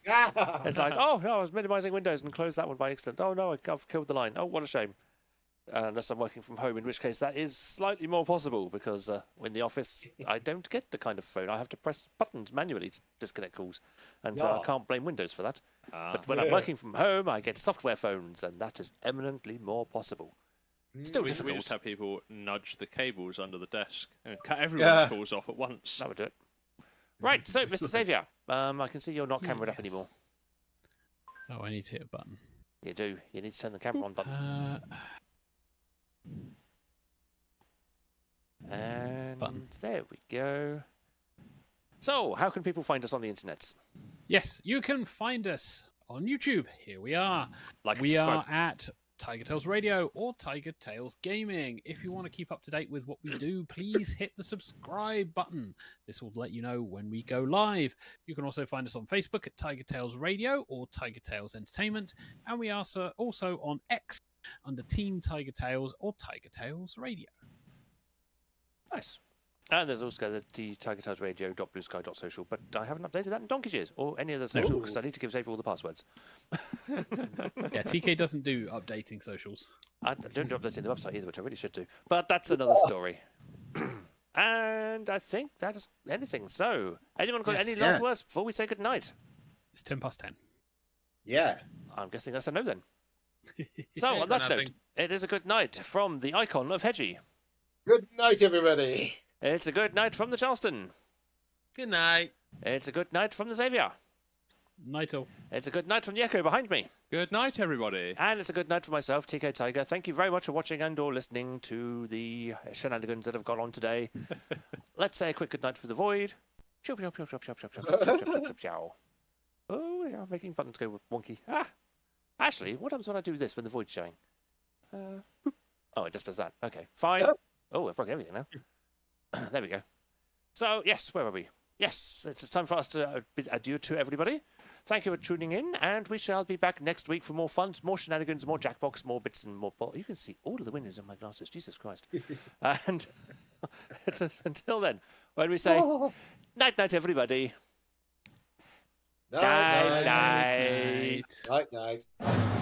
It's like, oh no, I was minimizing windows and closed that one by accident. Oh no, I've killed the line. Oh, what a shame. Unless I'm working from home, in which case that is slightly more possible because in the office I don't get the kind of phone. I have to press buttons manually to disconnect calls, and I can't blame Windows for that. But when I'm working from home, I get software phones, and that is eminently more possible. Still difficult. We just have people nudge the cables under the desk and cut everyone's calls off at once. That would do it. Right, so Mr. Saviour, I can see you're not cameraed up anymore. Oh, I need to hit a button. You do. You need to turn the camera on button. And there we go. So, how can people find us on the internet? Yes, you can find us on YouTube. Here we are. We are at TigerTails Radio or TigerTails Gaming. If you want to keep up to date with what we do, please hit the subscribe button. This will let you know when we go live. You can also find us on Facebook at TigerTails Radio or TigerTails Entertainment. And we are also on X under Team TigerTails or TigerTails Radio. Nice. And there's also the TigerTailsRadio.bluesky.social, but I haven't updated that in donkey's years, or any other social, because I need to give Xavier all the passwords. Yeah, TK doesn't do updating socials. I don't do updating the website either, which I really should do. But that's another story. And I think that is anything. So, anyone got any last words before we say goodnight? It's 10:10. Yeah. I'm guessing that's a no then. So, on that note, it is a good night from the icon of Hedgie. Good night, everybody. It's a good night from the Charleston. Good night. It's a good night from the Xavier. Night-o. It's a good night from the Echo behind me. Good night, everybody. And it's a good night for myself, TK Tiger. Thank you very much for watching and or listening to the shenanigans that have gone on today. Let's say a quick good night for the Void. Oh, yeah, making buttons go wonky. Actually, what happens when I do this when the Void's showing? Oh, it just does that. Okay, fine. Oh, I've broken everything now. There we go. So, yes, where are we? Yes, it's time for us to bid adieu to everybody. Thank you for tuning in, and we shall be back next week for more fun, more shenanigans, more Jackbox, more bits and more... You can see all of the windows on my glasses. Jesus Christ. And until then, when we say night-night, everybody. Night-night. Night-night. Night-night.